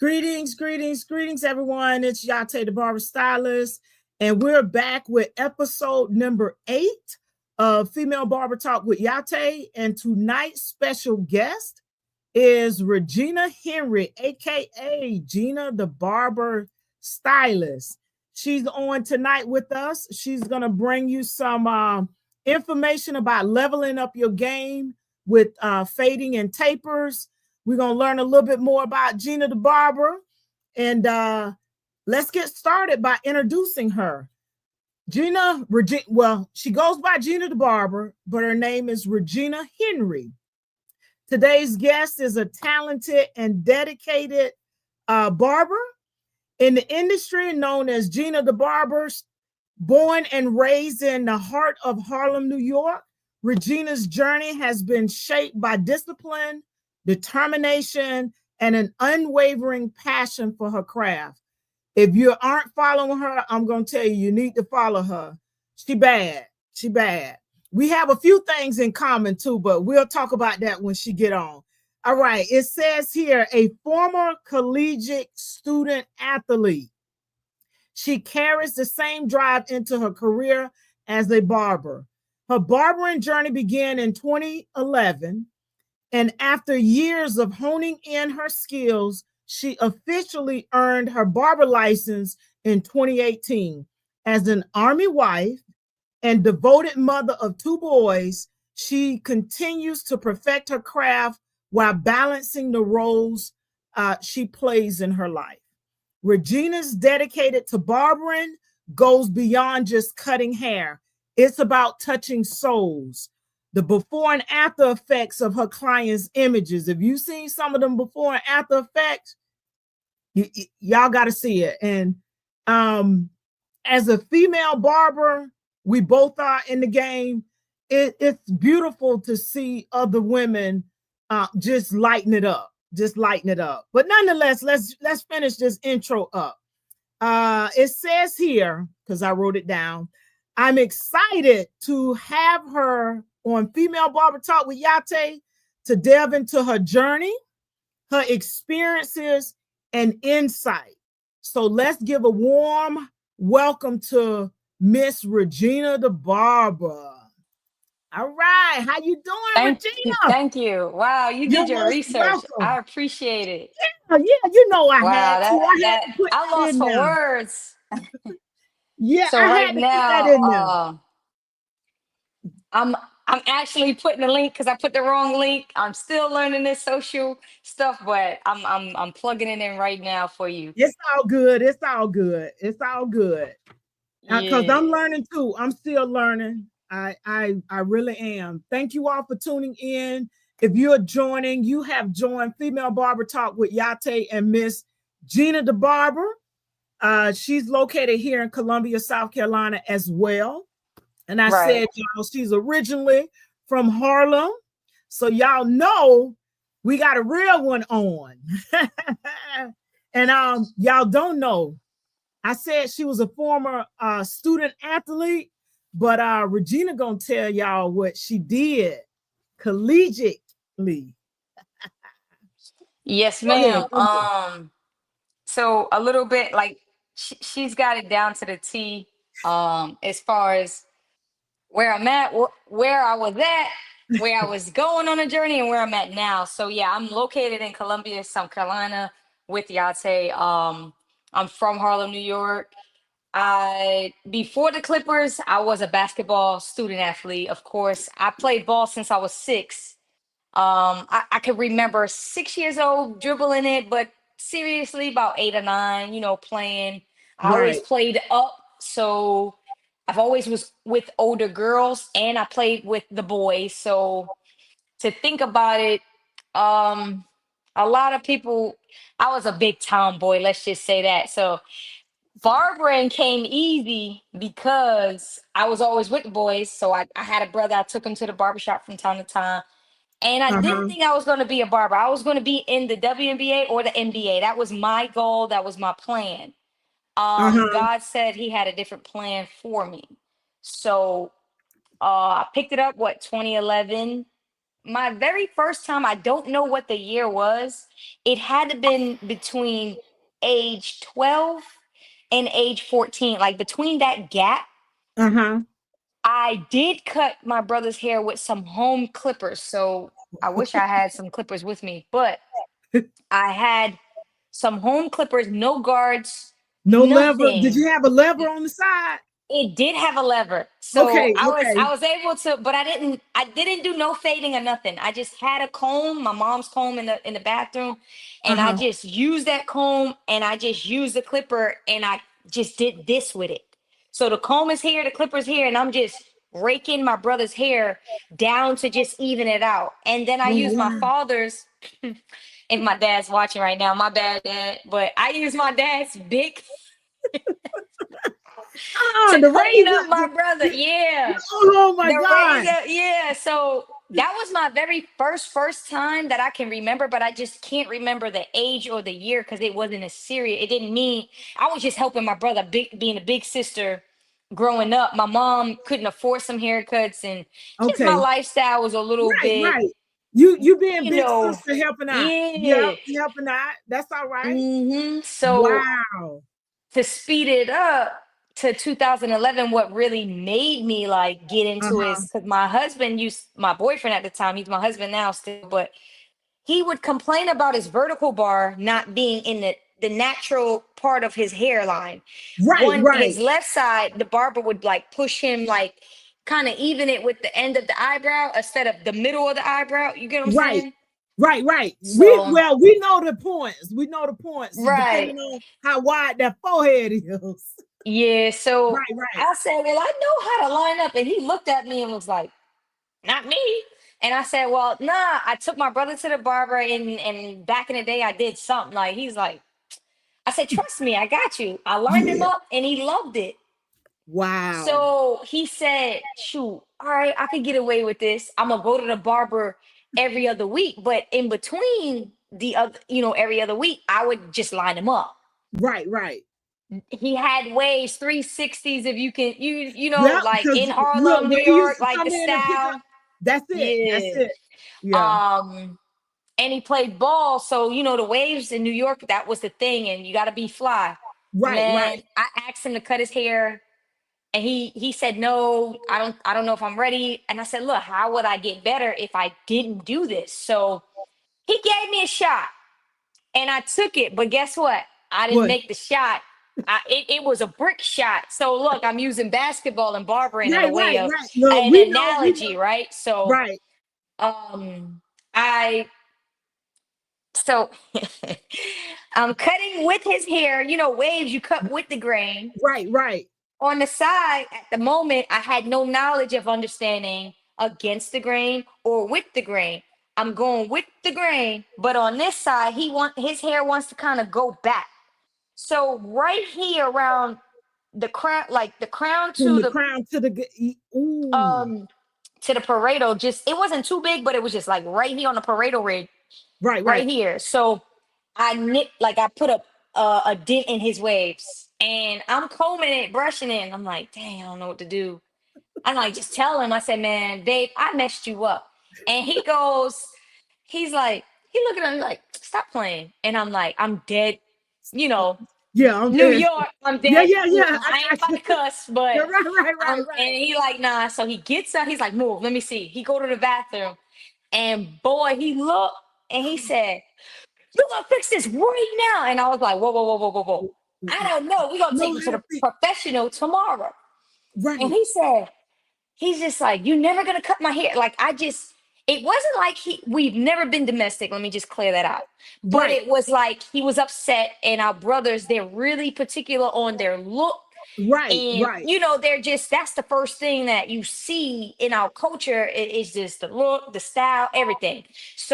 Greetings, everyone. It's Yah-Tay, the Barber Stylist, and we're back with episode number 8 of Female Barber Talk with Yah-Tay. And tonight's special guest is Regina Henry, aka Gina, the Barber Stylist. She's on tonight with us. She's going to bring you some information about leveling up your game with fading and tapers. We're going to learn a little bit more about Gina the Barber, and let's get started by introducing her. Gina, she goes by Gina the Barber, but her name is Regina Henry. Today's guest is a talented and dedicated barber in the industry known as Gina the Barber. Born and raised in the heart of Harlem, New York, Regina's journey has been shaped by discipline, determination, and an unwavering passion for her craft. If you aren't following her, I'm going to tell you, you need to follow her. She bad. We have a few things in common too, but we'll talk about that when she get on. All right. It says here, a former collegiate student athlete. She carries the same drive into her career as a barber. Her barbering journey began in 2011. And after years of honing in her skills, she officially earned her barber license in 2018. As an Army wife and devoted mother of 2 boys, she continues to perfect her craft while balancing the roles she plays in her life. Regina's dedicated to barbering goes beyond just cutting hair. It's about touching souls. The before and after effects of her clients' images. If you've seen some of them before and after effects, y'all got to see it. And as a female barber, we both are in the game. It's beautiful to see other women just lighten it up. But nonetheless, let's finish this intro up. It says here, because I wrote it down, I'm excited to have her on Female Barber Talk with Yah-Tay to delve into her journey, her experiences, and insight. So let's give a warm welcome to Miss Regina the Barber. All right, how you doing, Regina? Thank you. Wow, you did your research. Welcome. I appreciate it. Yeah, you know I had to. I lost for words. Yeah, So I right had to now, put that in there. I'm actually putting the link because I put the wrong link. I'm still learning this social stuff, but I'm plugging it in right now for you. It's all good. Because Yeah. I'm learning too. I'm still learning. I really am. Thank you all for tuning in. If you're joining, you have joined Female Barber Talk with Yah-Tay and Miss Gina the Barber. She's located here in Columbia, South Carolina as well. And I said, y'all, she's originally from Harlem. So y'all know we got a real one on. And y'all don't know. I said she was a former student athlete, but Regina gonna tell y'all what she did collegiately. Yes, ma'am. So a little bit like she's got it down to the T. As far as where I'm at, where I was at, where I was going on a journey, and where I'm at now. So yeah, I'm located in Columbia, South Carolina, with Yah-Tay. I'm from Harlem, New York. Before the Clippers, I was a basketball student athlete. Of course, I played ball since I was 6. I could remember 6 years old dribbling it, but seriously, about 8 or 9, playing. I always played up, so I've always was with older girls, and I played with the boys. So to think about it, a lot of people, I was a big tomboy, let's just say that. So barbering came easy because I was always with the boys. So I had a brother, I took him to the barbershop from time to time. And I didn't think I was going to be a barber. I was going to be in the WNBA or the NBA. That was my goal. That was my plan. God said he had a different plan for me. So I picked it up, 2011. my very first time, I don't know what the year was. It had to been between age 12 and age 14. Like between that gap, Uh-huh. I did cut my brother's hair with some home clippers. So I wish I had some clippers with me, but I had some home clippers, no guards, No lever. Did nothing. you have a lever on the side? It did have a lever. So Okay, okay. I was able to, but I didn't do no fading or nothing. I just had a comb, my mom's comb in the bathroom, and I Uh-huh. just used that comb and I just used the clipper and I just did this with it. So the comb is here, the clipper's here, and I'm just raking my brother's hair down to just even it out. And then I Oh, used my wow. father's, if my dad's watching right now, my bad dad, but I used my dad's big to The clean up razor. my brother. Yeah. Oh my The God. razor, yeah. So that was my very first time that I can remember, but I just can't remember the age or the year because it wasn't as serious. It didn't mean I was just helping my brother, being a big sister growing up. My mom couldn't afford some haircuts, and just my Okay. lifestyle was a little Right, bit, right. You being you big know, sister helping out. Yep, yeah. helping out. That's all right. So Wow. to speed it up to 2011, what really made me like get into it Uh-huh. is because my husband used my boyfriend at the time, he's my husband now still, but he would complain about his vertical bar not being in the natural part of his hairline. Right, One, right, his left side, the barber would like push him, like kind of even it with the end of the eyebrow instead of the middle of the eyebrow. You get what I'm right, saying? right, right. We So, well, we know the points. We know the points right. depending on how wide that forehead is. Yeah. So Right, right. I said, well, I know how to line up. And he looked at me and was like, not me. And I said, well, nah, I took my brother to the barber, and back in the day I did something. Like he's like, I said, trust me, I got you. I lined him Yeah. up and he loved it. Wow. So he said, shoot, all right, I could get away with this. I'm gonna go to the barber every other week. But in between the other, every other week, I would just line him up. Right, right. He had waves, 360s, if you can, Yep, like because in look, Harlem, New when he used York, to like the come in and pick up, style. that's it. That's Yeah. it. Yeah. Um, and he played ball. So, the waves in New York, that was the thing, and you gotta be fly. Right, Man, right. I asked him to cut his hair and he said, no, I don't know if I'm ready. And I said, look, how would I get better if I didn't do this? So he gave me a shot and I took it. But guess what? I didn't What? make the shot. It was a brick shot. So look, I'm using basketball and barbering in a Right, way right, of right. Look, an we know. analogy, right? So Right, um I so I'm cutting with his hair, waves you cut with the grain. right, right, On the side, at the moment, I had no knowledge of understanding against the grain or with the grain. I'm going with the grain, but on this side, his hair wants to kind of go back. So right here around the crown, like the crown from the crown to the ooh. um to the parietal, just it wasn't too big, but it was just like right here on the parietal ridge, Right, right right. here. So I put a dent in his waves, and I'm combing it, brushing it, and I'm like, dang, I don't know what to do. I'm like, just tell him. I said, man, babe, I messed you up. And he's like, he looking at me like, stop playing. And I'm like, I'm dead, you know, Yeah, I'm New dead. York, I'm Yeah, dead. yeah, yeah. I I ain't got about you. to cuss, Yeah, but right, right, right, and right. he like, nah. So he gets up, he's like, move, let me see. He go to the bathroom, and boy, he looked and he said, you gonna fix this right now. And I was like, whoa, whoa, whoa, whoa, whoa, whoa. I don't know. We're gonna take Know you how to to the fix. professional tomorrow. And Right, he's just like, you never gonna cut my hair. Like it wasn't like we've never been domestic. Let me just clear that out. But right, it was like he was upset, and our brothers, they're really particular on their look. right, And right. they're just that's the first thing that you see in our culture is just the look, the style, everything.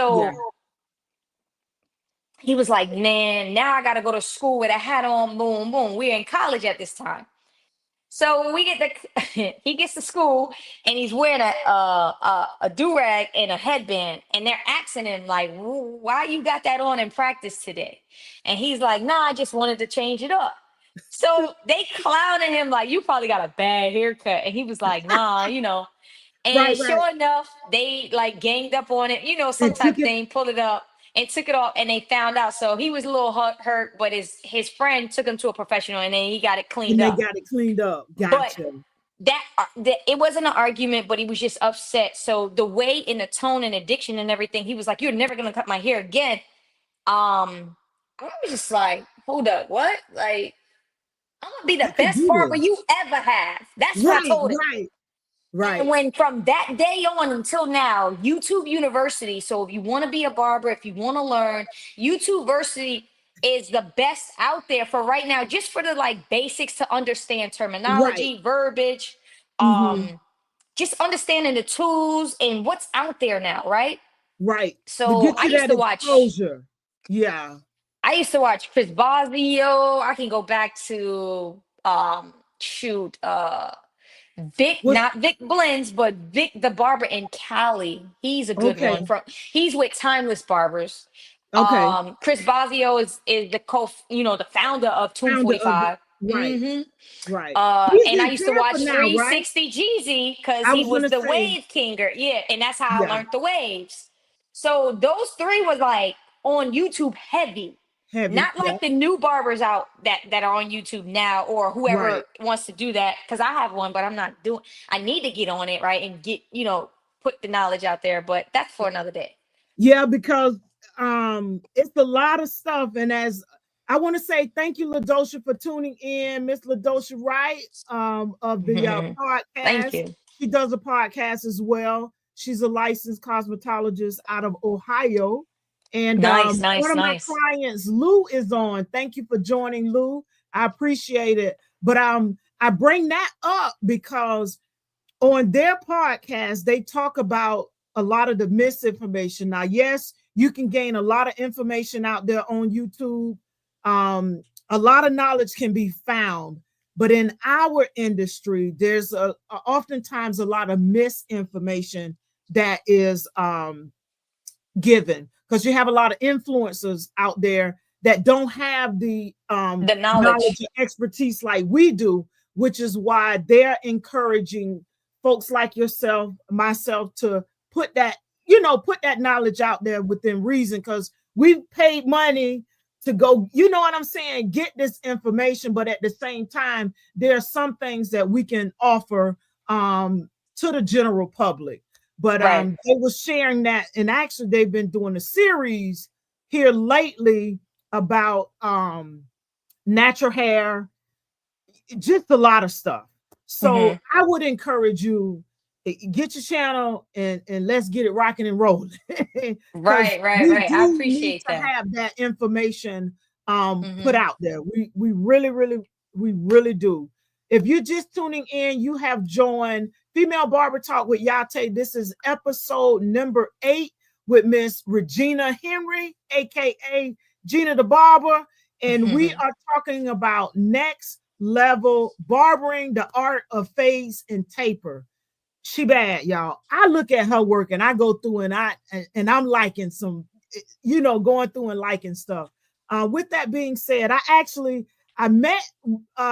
Yeah. So he was like, man, now I gotta go to school with a hat on, boom, boom. We're in college at this time. So we get he gets to school and he's wearing a do-rag and a headband, and they're asking him like, why you got that on in practice today? And he's like, nah, I just wanted to change it up. So they clowning him like, you probably got a bad haircut. And he was like, nah. And Right, right. sure enough, they like ganged up on it, some And took type it, thing, pulled it up and took it off, and they found out. So he was a little hurt, but his friend took him to a professional, and then he got it cleaned and they up. got it cleaned up. But Gotcha. that it wasn't an argument, but he was just upset. So the way in the tone and addiction and everything, he was like, "You're never gonna cut my hair again." I was just like, "Hold up, what?" Like, I'm gonna be I the could best do barber this. you ever have. That's what I Right, told him. right, And right. when from that day on until now, YouTube University. So if you want to be a barber, if you want to learn, YouTube University is the best out there for right now, just for the like basics to understand Right. terminology, verbiage, Mm-hmm. just understanding the tools and what's out there now, right? Right. To So get you that exposure. Yeah. I used to watch Chris Bosio. I can go back to shoot Vic, What's not Vic Blends, but Vic the barber in Cali. He's a good okay. one. He's with Timeless Barbers. Okay. Chris Bosio is the founder of Tomb Founder of the 45. right, hmm right. He's And I in used to Tampa watch now, right? 360 Jeezy because I he was was gonna the say, wave kinger. Yeah, and that's how I yeah, learned the waves. So those three was like on YouTube heavy. heavy. Not Yeah, like the new barbers out that are on YouTube now, or right. whoever wants to do that. Because I have one, but I'm not doing. I need to get on it, right, and get put the knowledge out there. But that's for another day. Yeah, because it's a lot of stuff. And as I want to say thank you, LaDosha, for tuning in. Miss LaDosha Wright of the Thank podcast. you. She does a podcast as well. She's a licensed cosmetologist out of Ohio. And Nice, one nice, of my nice. clients, Lou, is on. Thank you for joining, Lou. I appreciate it. But I bring that up because on their podcast, they talk about a lot of the misinformation. Now, yes, you can gain a lot of information out there on YouTube. A lot of knowledge can be found, but in our industry, there's oftentimes a lot of misinformation that is given because you have a lot of influencers out there that don't have the The knowledge knowledge. and expertise like we do, which is why they're encouraging folks like yourself, myself, to put that, put that knowledge out there within reason, because we've paid money to go, you know what I'm saying, get this information, but at the same time, there are some things that we can offer to the general public. But Right. they were sharing that, and actually they've been doing a series here lately about natural hair, just a lot of stuff. So hmm I would encourage you, get your channel and let's get it rocking and rolling. Because Right, right, we right. I do need appreciate to that. have that information put hmm out there. We really, really, we really do. If you're just tuning in, you have joined Female Barber Talk with Yah-Tay. This is episode number 8 with Miss Regina Henry, aka Gina the Barber. And we are talking about next level barbering, the art of fades and taper. She bad, y'all. I look at her work and I go through and I'm liking some, going through and liking stuff. With that being said, I met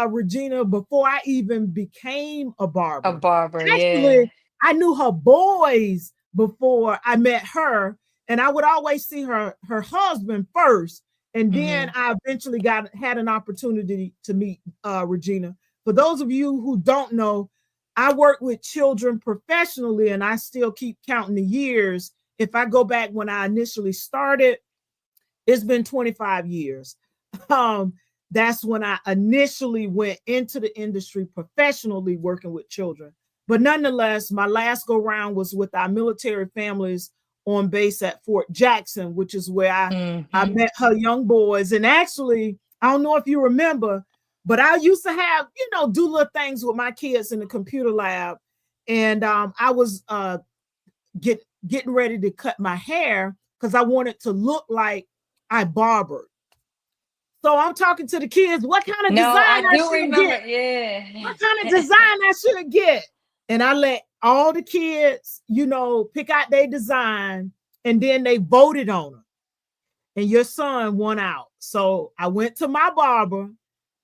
Regina before I even became a A barber. barber, yeah. Actually, I knew her boys before I met her, and I would always see her husband first, and then hmm I eventually had an opportunity to meet Regina. For those of you who don't know, I work with children professionally, and I still keep counting the years. If I go back when I initially started, it's been 25 years. Um, that's when I initially went into the industry professionally working with children. But nonetheless, my last go round was with our military families on base at Fort Jackson, which is where I hmm met her young boys. And actually, I don't know if you remember, but I used to have, do little things with my kids in the computer lab. And I was getting ready to cut my hair because I wanted to look like I barbered. So I'm talking to the kids, what kind of No, design I I do should remember. get? Yeah. What kind of design I should get? And I let all the kids, pick out their design, and then they voted on them. And your son won out. So I went to my barber,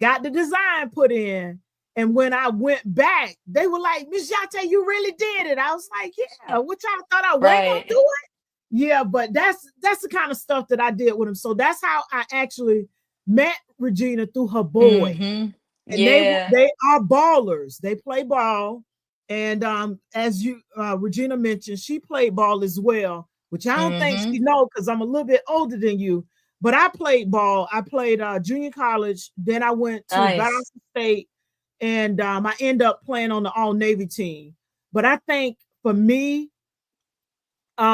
got the design put in, And when I went back, they were like, Miss Yah-Tay, you really did it. I was like, yeah, what y'all thought I wasn't gonna do Right. it? Yeah, but that's the kind of stuff that I did with him. So that's how I actually met Regina, through her boy. And Yeah. they are ballers. They play ball. And as you Regina mentioned, she played ball as well, which I don't think she know because I'm a little bit older than you. But I played ball. I played junior college. Then I went to Nice. Valdosta State, and I ended up playing on the All Navy team. But I think for me,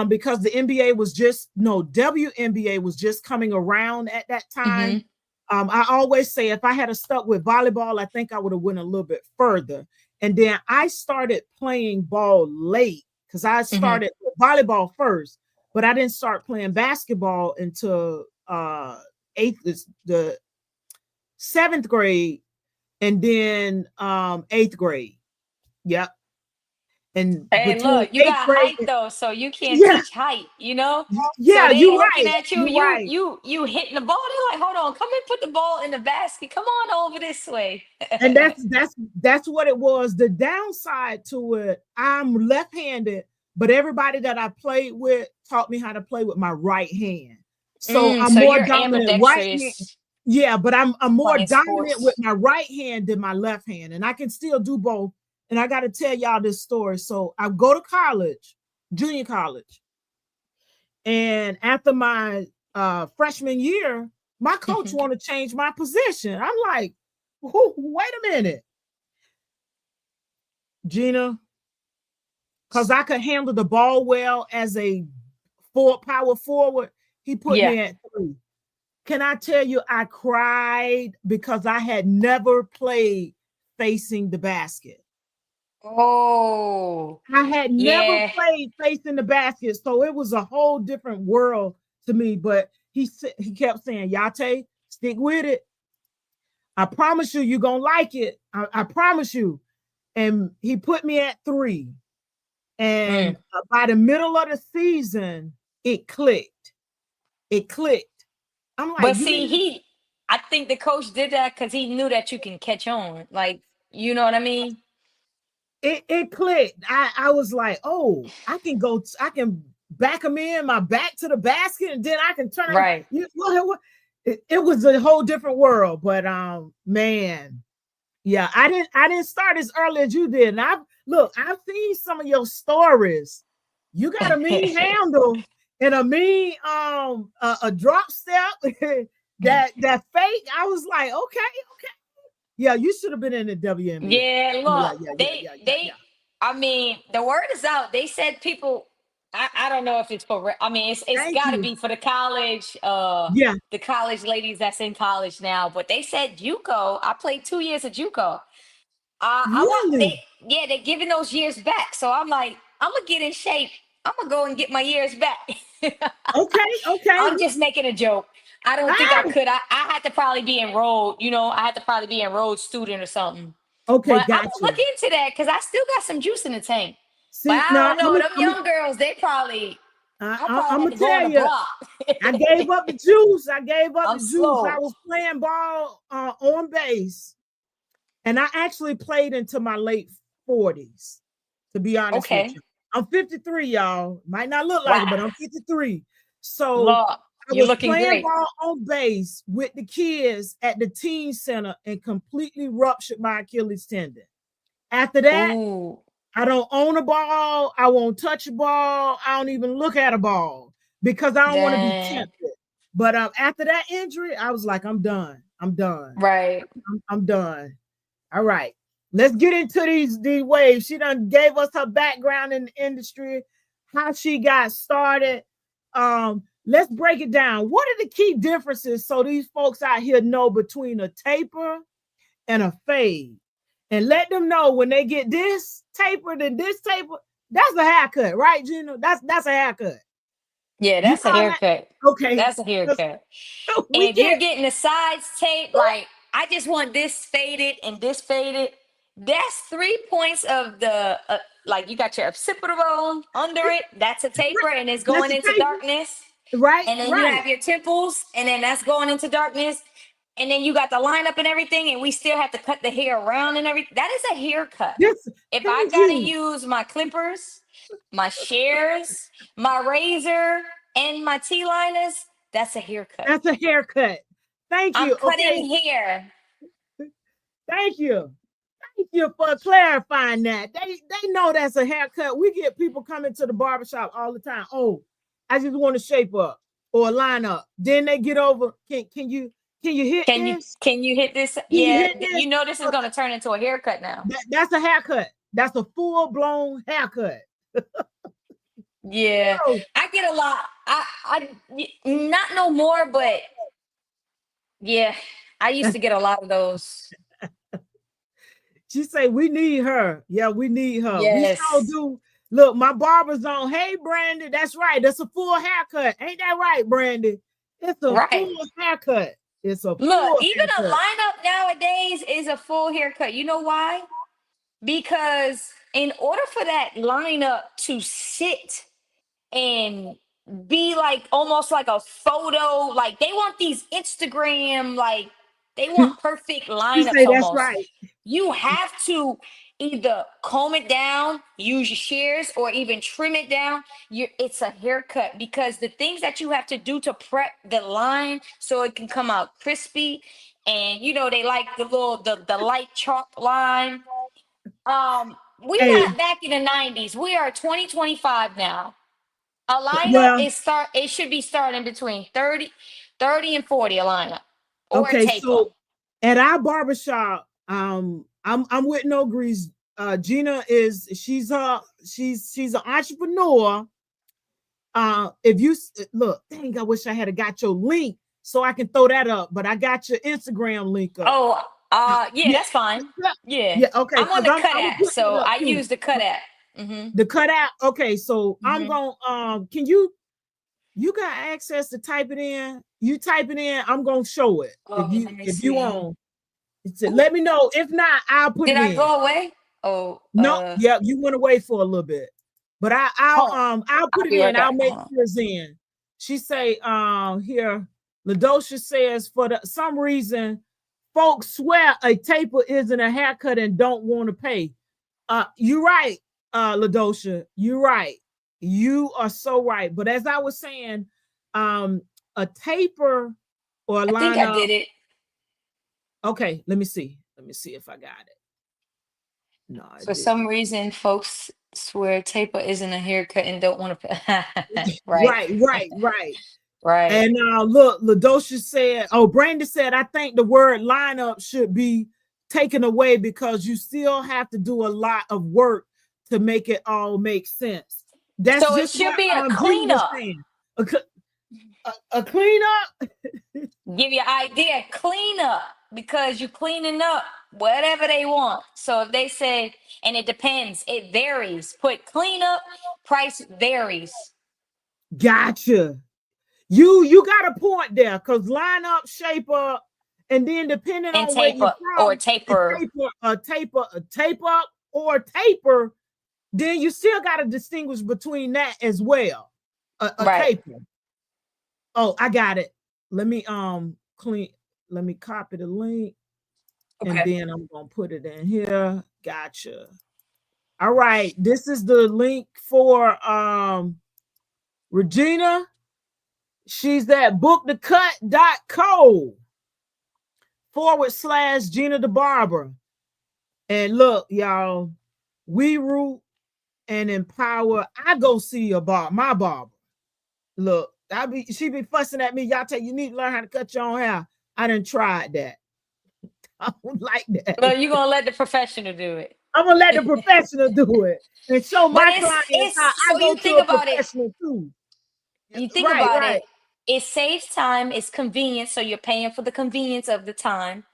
because the NBA was just no WNBA was just coming around at that time. I always say if I had stuck with volleyball, I think I would have went a little bit further. And then I started playing ball late because I started with volleyball first, but I didn't start playing basketball until the 7th grade, and then 8th grade. Yep. And And between look, you 8th got grade, height though, so you can't yeah, teach height, you know? So yeah, they you're looking right. at you, You're right. you hitting the ball. They're like, hold on, come and put the ball in the basket. Come on over this way. And that's what it was. The downside to it, I'm left-handed, but everybody that I played with taught me how to play with my right hand. So I'm So more you're dominant right hand. ambidextrous Yeah, but I'm more playing dominant with sports. my right hand than my left hand, and I can still do both. And I got to tell y'all this story. So I go to college, junior college, and after my freshman year, my coach want to change my position. I'm like, wait a minute, Gina, because I could handle the ball well as a power forward. He put Yeah. me at 3. Can I tell you, I cried because I had never played facing the basket. Oh, I had never yeah. played facing the basket, so it was a whole different world to me. But he kept saying, Yah-Tay, stick with it. I promise you, you're gonna like it. I promise you. And he put me at 3. And by the middle of the season, it clicked. It clicked. I'm like, But you see, mean I think the coach did that because he knew that you can catch on. Like, you know what I mean? it clicked. I was like, oh, I can back him in my back to the basket, and then I can turn it. Right. It was a whole different world. But man, yeah, I didn't start as early as you did. And I've seen some of your stories. You got a mean handle and a mean a drop step that fake. I was like, okay. Yeah, you should have been in the WNBA. Yeah, Yeah, look, yeah, yeah, yeah, yeah, they yeah. I mean, the word is out. They said people I don't know if it's for I mean, it's Thank gotta you. be for Yeah, the college ladies that's in college now, but they said JUCO. I played 2 years of JUCO. I want really. they're giving those years back. So I'm like, I'm gonna get in shape. I'm gonna go and get my years back. Okay, okay. I'm just making a joke. I don't think I Ah, could. I had to probably be enrolled, I had to probably be enrolled student or something. okay, But I'm got gonna look you. into that because I still got some juice in the tank. But See, I now don't know. Them young girls, I probably I'm had gonna to go on tell the you. block. I gave up the juice. I gave up I'm the juice. I slow. was playing ball on base, and I actually played into my late 40s. To be honest with Okay. you, I'm 53, y'all. Might not look like it, but Wow. I'm 53. So Look, I you're was looking playing great. ball on base with the kids at the teen center and completely ruptured my Achilles tendon. After that, Ooh. I don't own a ball. I won't touch a ball. I don't even look at a ball because I don't want to be Dang. tempted. But after that injury, I was like, I'm done. I'm done. Right. I'm done. All right. Let's get into these waves. She done gave us her background in the industry, how she got started. Let's break it down. What are the key differences so these folks out here know between a taper and a fade? And let them know when they get this tapered and this taper, that's a haircut, right, Gina? That's a haircut. Yeah, You that's a call that haircut. okay? That's a haircut. We If you're get getting the sides taped, like I just want this faded and this faded, that's 3 points of the like you got your occipital bone under it. That's a taper, and it's that's going a into taper, darkness. right? And then you Right. have your temples, and then that's going into darkness. and then you got the lineup and everything, and we still have to cut the hair around and everything. That is a haircut. Yes, If I thank gotta you. use my clippers, my shears, my razor, and my T-liners, that's a haircut. That's a haircut. Thank I'm you. Okay, cutting hair. thank you. Thank you for clarifying that. They know that's a haircut. We get people coming to the barbershop all the time. Oh, I just want to shape up or line up. Then they get over. Can you hit this? Can you hit this? Can you Yeah, hit this? you know this is gonna turn into a haircut now. That's a haircut. That's a full-blown haircut. Yeah, Oh, I get a lot. Not no more, but yeah, I used to get a lot of those. she say we need her. Yeah, we need her. We sure Yes, do. Look, my barber's on. Hey, Brandy, that's right. That's a full haircut. Ain't that right, Brandy? It's a right. full haircut. It's a Look, full even a haircut. lineup nowadays is a full haircut. You know why? Because in order for that lineup to sit and be like almost like a photo, like they want these Instagram, like they want perfect You lineups say that's almost. right. You have to either comb it down, use your shears, or even trim it down. It's a haircut because the things that you have to do to prep the line so it can come out crispy, and you know they like the light chalk line. We're Hey, not back in the 90s. We are 2025 now. A lineup well, it should be starting between 30 and 40 a lineup or a okay, taper. so at our barbershop, I'm with No Grease. Gina is she's an entrepreneur. If you look, dang, I wish I had got your link so I can throw that up, but I got your Instagram link up. Oh, yeah, Yeah, that's fine. Yeah. yeah, okay, I'm on because the I'm cut gonna app, put that so up I too. use the cut app. Mm-hmm. The cutout. Okay, so I'm Mm-hmm. gonna can you got access to type it in? You type it in, I'm gonna show it. Oh, let me If you see. want, let me know. If not, I'll put Did it I in. go away? Oh, No, yeah, you went away for a little bit. But hold on. I'll put I'll it be right in. I'll back. make sure it's in. She say here, Ladosha says for some reason folks swear a taper isn't a haircut and don't want to pay. You're right, Ladosha. You're right. You are so right. But as I was saying, a taper or a I think I lineup. did it. Okay, let me see. Let me see if I got it. No, I For some didn't. reason, folks swear taper isn't a haircut and don't want to pay. Right. Right, right, right. Right. And look, Ladosha said, oh, Brandon said, I think the word lineup should be taken away because you still have to do a lot of work to make it all make sense. That's So it just should what be a Gina was cleanup. saying. A cleanup. Give you an idea, clean up because you cleaning up whatever they want. So if they say, and it depends, it varies. Put clean up, price varies, Gotcha. You got a point there because line up, shape up, and then depending and on where tape you're up or from, taper. a tape up or taper, then you still got to distinguish between that as well. A Right. taper. Oh, I got it. Let me let me copy the link and Okay. then I'm gonna put it in here. Gotcha. All right. This is the link for Regina. She's at bookthecut.co/Gina the Barber. And look, y'all, we root and empower. I go see my barber. Look, she be fussing at me. Yah-Tay, you need to learn how to cut your own hair. I done tried that. I don't like that. Well, you're gonna let the professional do it. I'm gonna let the professional do it and show But my clients how it's I so go you to think a about it. professional too. You think Right, about right. it, it saves time, it's convenient, so you're paying for the convenience of the time.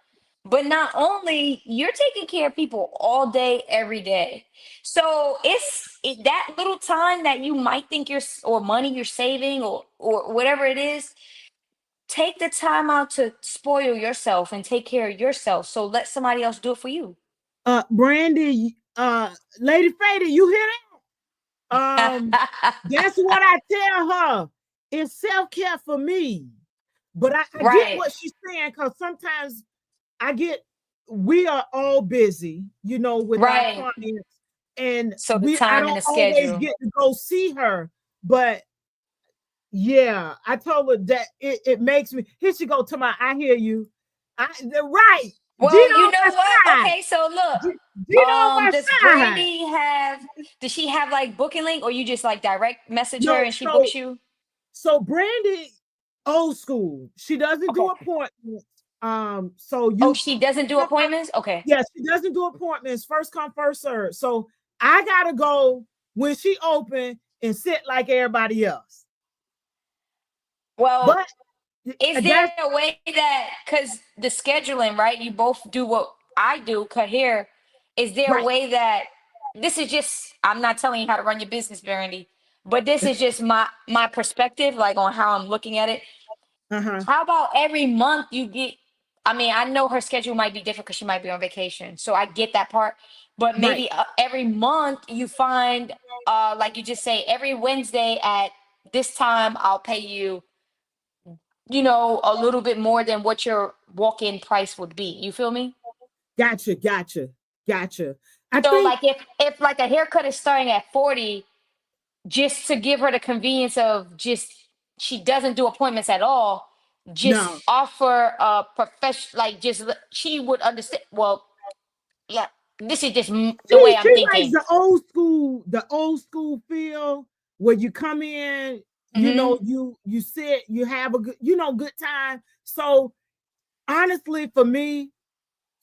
But not only you're taking care of people all day, every day. So that little time that you might think or money you're saving or whatever it is, take the time out to spoil yourself and take care of yourself. So let somebody else do it for you. Brandy, Lady Fada, you hear that? That's what I tell her. It's self-care for me. But I get Right. what she's saying, because sometimes I get, we are all busy, with our Right. clients, and So the I time and don't the always schedule. get to go see her. But yeah, I told her that it makes me, here she go to my, I hear you. Right. Gina Well, you on know what? my side. Okay, so look. Gina on my Does side. Brandy have, does she have like booking link, or you just like direct message her No, and she books you? so Brandy, old school. She doesn't do Okay. appointments. So Oh, you she doesn't do come up, appointments? Okay. yes, she doesn't do appointments. First come, first serve. So I gotta go when she open and sit like everybody else. Well, But is there that's a way that, because the scheduling, right? You both do what I do, cut here. Is there a right. way that, this is just, I'm not telling you how to run your business, Brandy, but this is just my perspective, like on how I'm looking at it. Uh-huh. How about every month you get, I mean, I know her schedule might be different because she might be on vacation. So I get that part. But Right. maybe every month you find, like you just say, every Wednesday at this time, I'll pay you, a little bit more than what your walk-in price would be. You feel me? Gotcha, gotcha, gotcha. I So think like if like a haircut is starting at 40, just to give her the convenience of just, she doesn't do appointments at all, just no. offer a profession, like just she would understand. Well, yeah, this is just the way She I'm likes thinking. the old school feel where you come in, Hmm. you sit, you have a good, good time. So honestly, for me,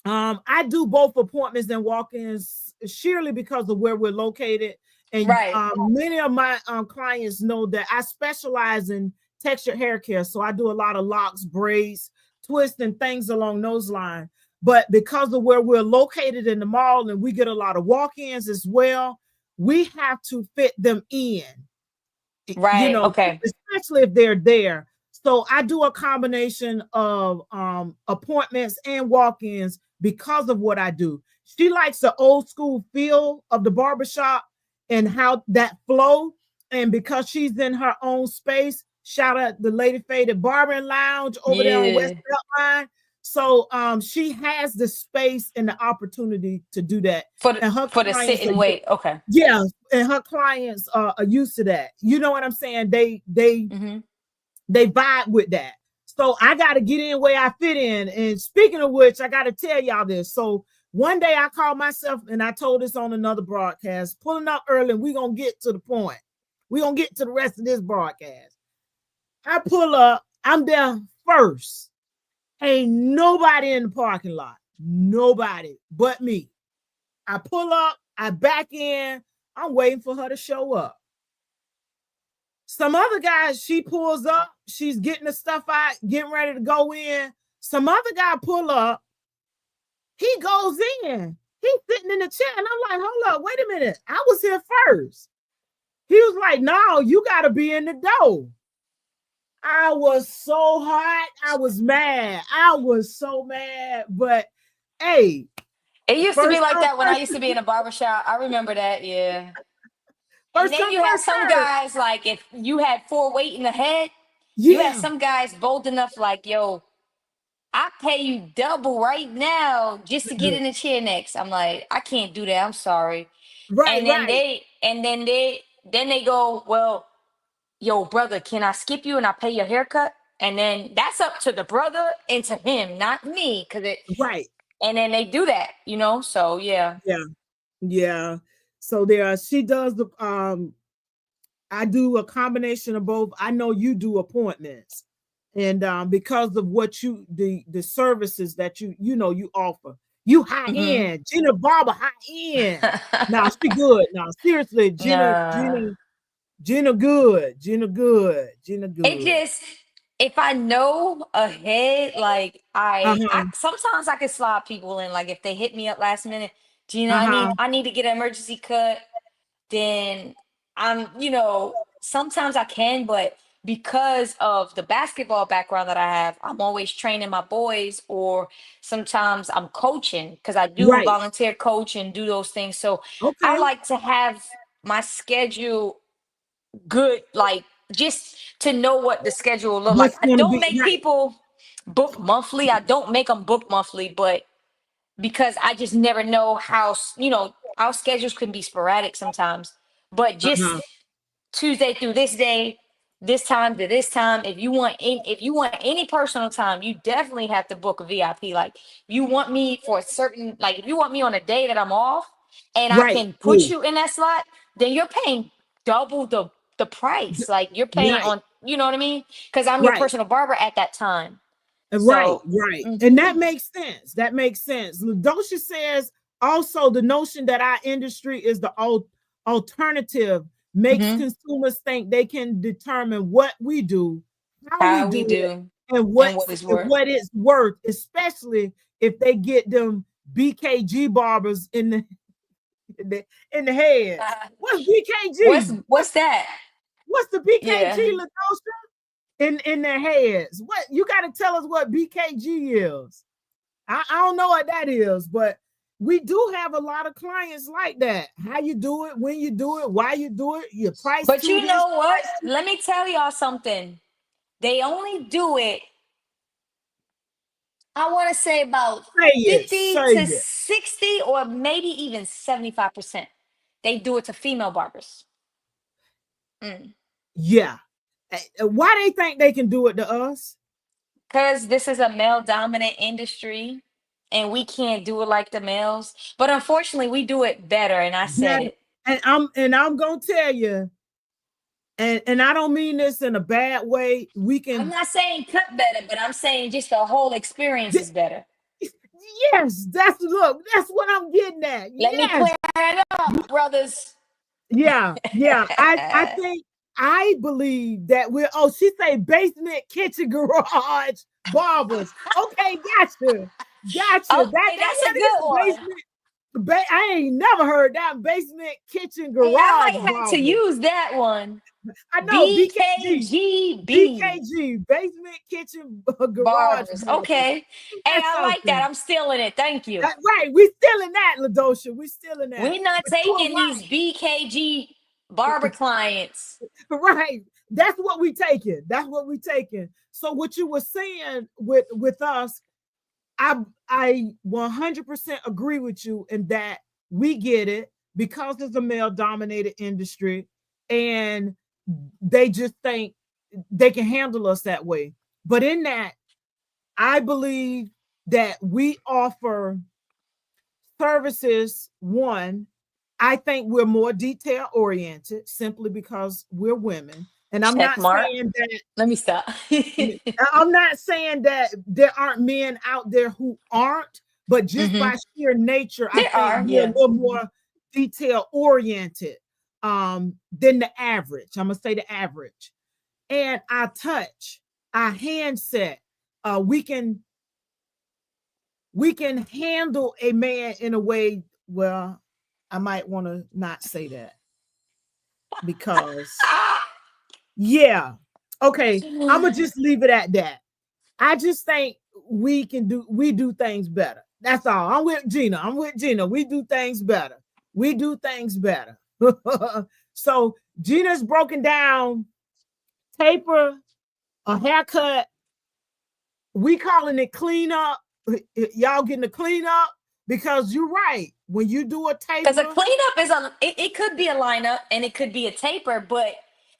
I do both appointments and walk-ins, surely because of where we're located. And Right. many of my clients know that I specialize in textured hair care. So I do a lot of locks, braids, twists, and things along those lines. But because of where we're located in the mall and we get a lot of walk-ins as well, we have to fit them in, you Right. know, Okay. especially if they're there. So I do a combination of appointments and walk-ins because of what I do. She likes the old school feel of the barbershop and how that flow. And because she's in her own space, shout out the Lady Faded Barbering Lounge over there on West Yeah. Beltline. So she has the space and the opportunity to do that. For the And her for the sit clients are, and wait. Okay. yeah, and her clients are used to that. You know what I'm saying? Hmm. They vibe with that. So I got to get in where I fit in. And speaking of which, I got to tell y'all this. So one day I called myself, and I told this on another broadcast, pulling up early, and we're going to get to the point. We're going to get to the rest of this broadcast. I pull up, I'm there first. Ain't nobody in the parking lot. Nobody but me. I pull up, I back in, I'm waiting for her to show up. Some other guys, she pulls up, she's getting the stuff out, getting ready to go in. Some other guy pull up, he goes in. He's sitting in the chair, and I'm like, hold up, wait a minute. I was here first. He was like, no, you got to be in the door. I was so hot. I was mad. I was so mad. But hey, It used to be first like come, that when I used to be in a barber shop. I remember that. Yeah. And first then come, you have first some serve. guys, like if you had four waiting ahead, you have Yeah, some guys bold enough, like, yo, I pay you double right now just to get in the chair next. I'm like, I can't do that. I'm sorry. right, And then right. they go, well, yo, brother, can I skip you and I pay your haircut? And then that's up to the brother and to him, not me, Right. and then they do that. So yeah. Yeah. Yeah. So she does the I do a combination of both. I know you do appointments. And because of what the services that you offer. You high Hmm. end. Gina Barber high end. Now she good. Now seriously, Nah. Gina good. Gina good. Gina It good. just, if I know ahead, like I Uh-huh. sometimes I can slide people in. Like if they hit me up last minute, Gina, I Uh-huh. need I need to get an emergency cut. Then sometimes I can, but because of the basketball background that I have, I'm always training my boys, or sometimes I'm coaching because I do Right. volunteer coach and do those things. So I Okay. like to have my schedule good, like just to know what the schedule look like. What's I going to don't be make right? people book monthly. I don't make them book monthly, but because I just never know how, our schedules can be sporadic sometimes. But just Uh-huh. Tuesday through this day, this time to this time. If you want any personal time, you definitely have to book a VIP. Like you want me for a certain, like if you want me on a day that I'm off and I Right. can put Ooh. you in that slot, then you're paying double the price. Like you're paying Right. on, you know what I mean? Because I'm your Right. personal barber at that time. Right, So right. And that mhm, makes sense. That makes sense. Ladosha says also the notion that our industry is the alternative makes mhm, consumers think they can determine what we do, how we how we do it, do and and what is worth. what it's worth, especially if they get them BKG barbers in the, in the heads. Uh, What's BKG? what's that? What's the BKG, Yeah. Ladosha? In their heads. What you got to tell us what BKG is? I don't know what that is, but we do have a lot of clients like that. How you do it, when you do it, why you do it, your price But to you this, know what? price to Let me tell y'all something. They only do it, I want to say about say it, 50 say to it. 60 or maybe even 75%. They do it to female barbers. Mm. Yeah. Why they think they can do it to us? Because this is a male dominant industry and we can't do it like the males. But unfortunately, we do it better. And I said That it. I'm gonna tell you, and I don't mean this in a bad way. We I'm can not saying cut better, but I'm saying just the whole experience is better. yes, that's what I'm getting at. Let me Yes. clear it up, brothers. Yeah, yeah. I think I believe that we're she say basement, kitchen, garage, barbers. Okay, gotcha. Gotcha. That Okay, that's a what it good is. one. Basement. I ain't never heard that basement, kitchen, Hey, I garage might have to barber. use that one. I know BKG. BKGB BKG, basement, kitchen, garage barbers. barber. Okay. Ain't Hey, that I like that. something? I'm stealing it. Thank you. Right, we still in that, Ladosha. We still in that. We're not But you taking these BKG barber clients. right. That's what we taking. That's what we taking. So what you were saying with us, I 100% agree with you in that we get it because it's a male dominated industry and they just think they can handle us that way. But in that, I believe that we offer services. One, I think we're more detail oriented simply because we're women. And I'm Check not mark. saying that Let me stop. I'm not saying that there aren't men out there who aren't, but just Hmm. by sheer nature, I There think are, we're a yeah. little more detail oriented than the average. I'm gonna say the average. And our touch, our handset, uh, we can we can handle a man in a way. Well, I might want to not say that because yeah, okay, I'm gonna just leave it at that. I just think we do things better. That's all. I'm with Gina. We do things better. We do things better. So Gina's broken down taper, a haircut. We calling it cleanup. Y'all getting a cleanup because you're right. When you do a Because a taper, cleanup is it could be a lineup and it could be a taper, but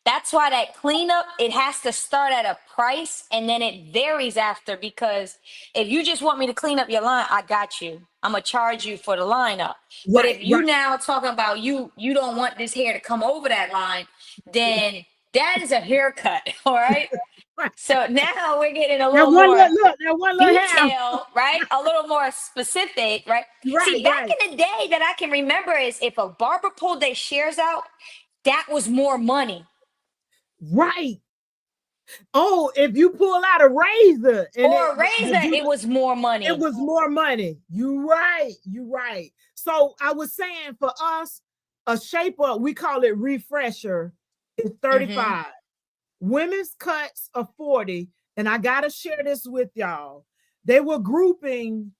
that's why that cleanup, it has to start at a price and then it varies after. Because if you just want me to clean up your line, I got you. I'm gonna charge you for the lineup. But right, if right, you now talking about you don't want this hair to come over that line, then that is a haircut. All right. right. So now we're getting a That little one more little look, that one little hair. detail, right? A little more specific, right? Right, See, back right, in the day that I can remember is if a barber pulled their shares out, that was more money. right. Oh, if you pull out a razor and Or a razor, it was more it money. was more money. You right. You right. So I was saying for us, a shape up, we call it refresher, is Mm-hmm. 35. Women's cuts are 40. And I gotta share this with y'all. They were grouping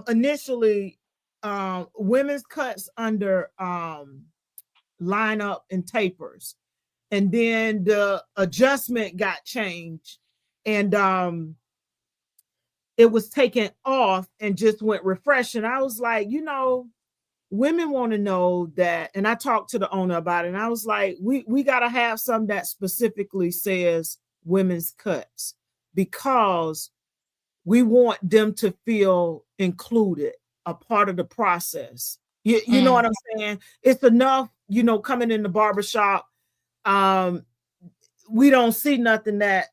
initially women's cuts under lineup and tapers. and then the adjustment got changed, and it was taken off and just went refresh. And I was like, women want to know that. And I talked to the owner about it, and I was like, we got to have something that specifically says women's cuts, because we want them to feel included, a part of the process. You know what I'm saying? It's enough, coming in the barbershop. We don't see nothing that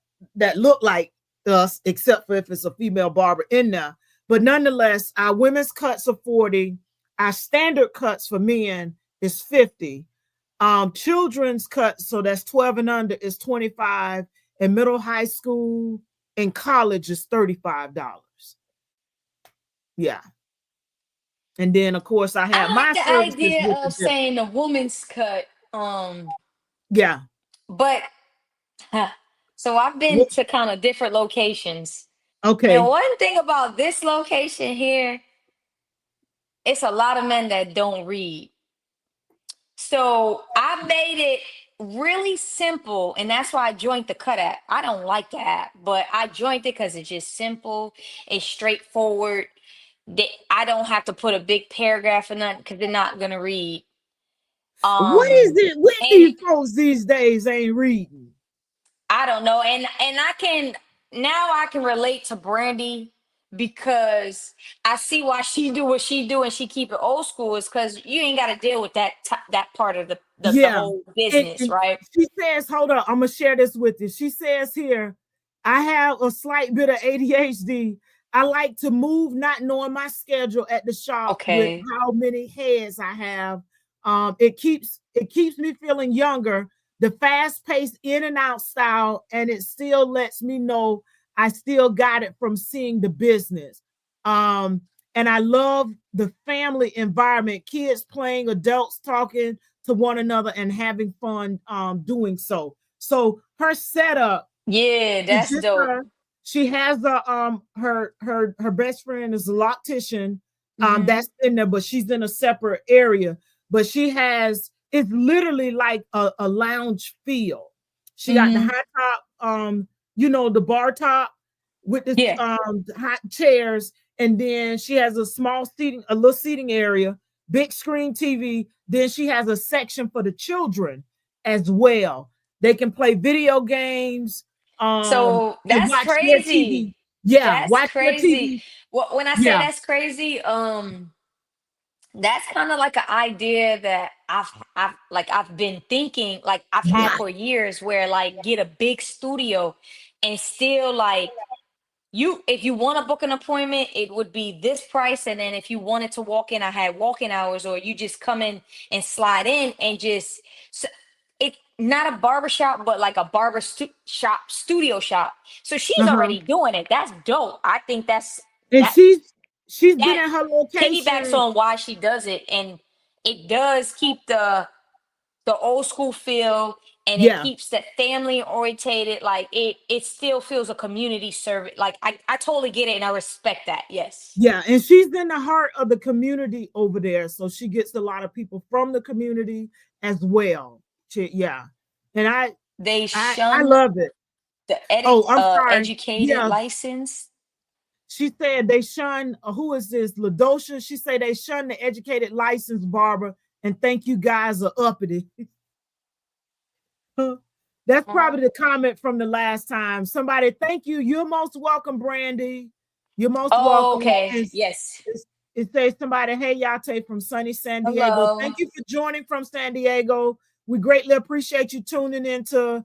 look like us, except for if it's a female barber in there. But nonetheless, our women's cuts are 40. Our standard cuts for men is 50. Children's cuts, so that's 12 and under, is 25. And middle, high school, and college is $35. Yeah. And then of course I have my the idea of saying the woman's cut. Yeah. But so I've been to kind of different locations. Okay. And one thing about this location here, it's a lot of men that don't read. So I made it really simple, and that's why I joined the cut app. I don't like the app, but I joined it because it's just simple, it's straightforward. I don't have to put a big paragraph or nothing because they're not gonna read. What is it with these folks these days ain't reading? I don't know. And I can relate to Brandy, because I see why she do what she do and she keep it old school, is because you ain't got to deal with that part of the whole business, right? She says, hold on, I'm gonna share this with you. She says here, I have a slight bit of ADHD. I like to move, not knowing my schedule at the shop with how many heads I have. It keeps me feeling younger, the fast-paced in and out style, and it still lets me know I still got it from seeing the business. And I love the family environment, kids playing, adults talking to one another and having fun doing so. So her setup, that's dope. her. She has her best friend is a loctician, that's in there, but she's in a separate area. But it's literally like a lounge feel. She got the high top, the bar top with the hot chairs, and then she has a little seating area, big screen TV. Then she has a section for the children as well. They can play video games. So that's crazy. Yeah, that's crazy. Well, when I say that's crazy, that's kind of like an idea that I've been thinking, like I've had for years, where like get a big studio and still like if you want to book an appointment, it would be this price. And then if you wanted to walk in, I had walk-in hours, or you just come in and slide in and just, it not a barber shop, but like a barber studio shop. So she's already doing it. That's dope. I think she's been in her location. Piggybacks on why she does it, and it does keep the old school feel, and it keeps that family orientated. Like it still feels a community service. Like I totally get it, and I respect that. Yes. Yeah, and she's in the heart of the community over there, so she gets a lot of people from the community as well. And I love it. The educated license. She said they shun, who is this, Ladosha? She said they shun the educated licensed barber and think you guys are uppity. That's probably the comment from the last time. Somebody, thank you. You're most welcome, Brandy. You're most welcome. Okay. Yes. It says somebody, hey, Yah-Tay from sunny San Diego. Hello. Thank you for joining from San Diego. We greatly appreciate you tuning into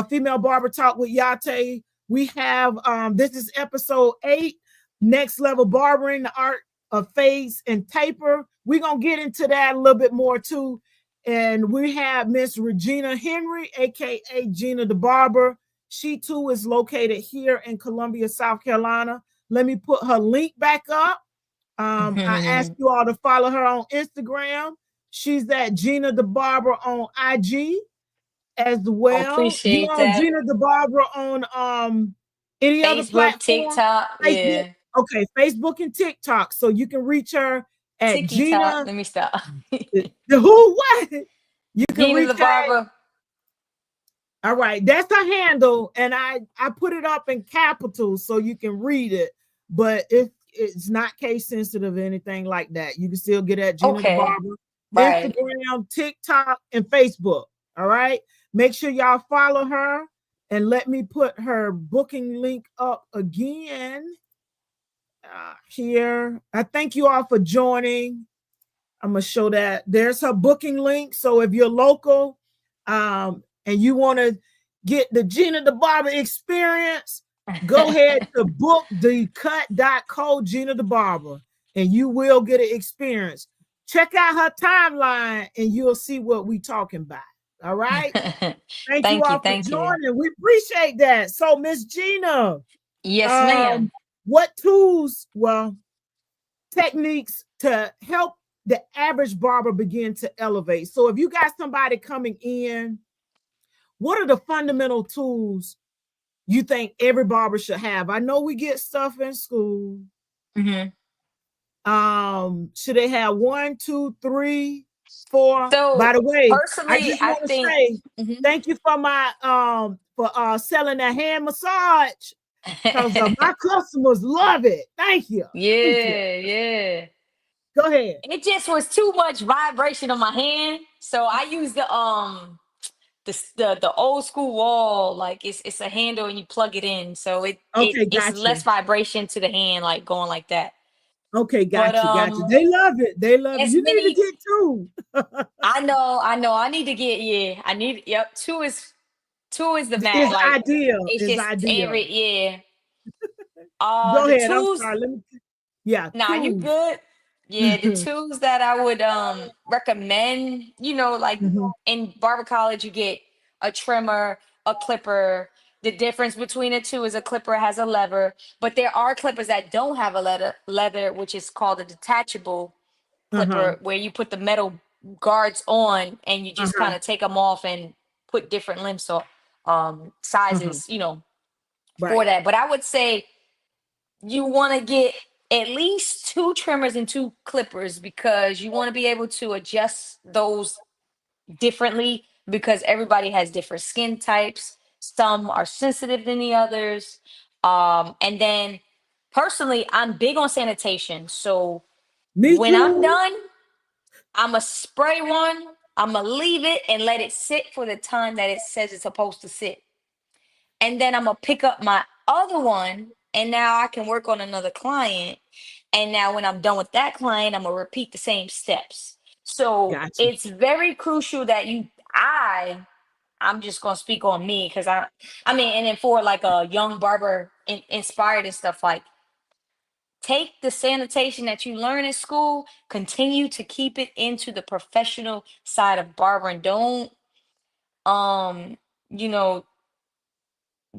Female Barber Talk with Yah-Tay. We have, this is episode 8. Next level barbering, the art of fades and taper. We're gonna get into that a little bit more too. And we have Miss Regina Henry, aka Gina the Barber. She too is located here in Columbia, South Carolina. Let me put her link back up. I ask you all to follow her on Instagram. She's at Gina the Barber on IG as well. Appreciate that. Gina the Barber on any Facebook, other platform? TikTok, Facebook. Okay, Facebook and TikTok. So you can reach her at TikTok. Gina. Let me stop. The who? What? You can Gina reach the Barber. All right, that's her handle, and I put it up in capitals so you can read it, but it's not case sensitive or anything like that. You can still get at Gina the Okay. Barber, Right. Instagram, TikTok, and Facebook. All right, make sure y'all follow her, and let me put her booking link up again here. I thank you all for joining. I'm gonna show that there's her booking link. So if you're local, and you want to get the Gina the Barber experience, go ahead to bookthecut.co Gina the Barber, and you will get an experience. Check out her timeline, and you'll see what we talking about. All right. Thank you Thank you. all for Thank you. joining. We appreciate that. So, Miss Gina, Yes, ma'am. what tools, techniques to help the average barber begin to elevate? So if you got somebody coming in, what are the fundamental tools you think every barber should have? I know we get stuff in school. Mm-hmm. Should they have 1, 2, 3, 4? So By the way, I personally, just I want to think. say Mhm. thank you for my for selling that hand massage, because my customers love it. Thank you. Thank you. Yeah, yeah. Go ahead. It just was too much vibration on my hand, so I use the old school wall. Like it's a handle and you plug it in, so Okay, it's got less you. vibration to the hand, like going like that. Okay, But got you, got you. They love it. They love it. as You need to many. get two. I know. I need to get, yeah. I need, yep. Two is the mat. It's Like ideal. it's It's just ideal. every, yeah. Go The ahead. I'm tools. sorry. Yeah, Nah, you tools. good? Yeah, the tools that I would recommend, like Mhm. in barber college, you get a trimmer, a clipper. The difference between the two is a clipper has a lever, but there are clippers that don't have a leather, which is called a detachable Uh-huh. clipper, where you put the metal guards on and you just Uh-huh. kind of take them off and put different limbs or Uh-huh. sizes, for Right. that. But I would say you want to get at least two trimmers and two clippers, because you want to be able to adjust those differently, because everybody has different skin types. Some are sensitive than the others. And then personally, I'm big on sanitation. So Me when I'm too. done, I'm going to spray one, I'm going to leave it and let it sit for the time that it says it's supposed to sit. And then I'm going to pick up my other one, and now I can work on another client. And now when I'm done with that client, I'm going to repeat the same steps. So Gotcha. it's very crucial that I'm just going to speak on me, because I mean, and then for like a young barber inspired and stuff, like, take the sanitation that you learn in school, continue to keep it into the professional side of barbering. Don't um you know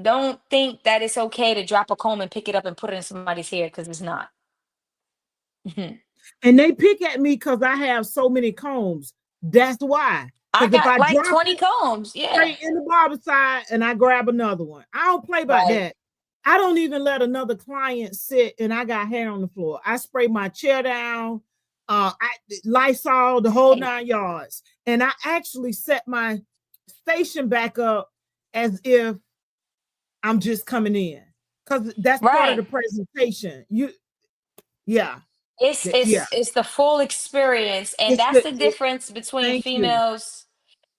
don't think that it's okay to drop a comb and pick it up and put it in somebody's hair, because it's not. Mhm. And they pick at me because I have so many combs. That's why. I Because if got I like drop 20 it combs. Yeah. straight in the barber side and I grab another one, I don't play about Right. that. I don't even let another client sit and I got hair on the floor. I spray my chair down, I Lysol, the whole Right. 9 yards. And I actually set my station back up as if I'm just coming in. Because that's part of the Right. presentation. Yeah, yeah. It's the full experience, and It's that's the the difference between thank you. females.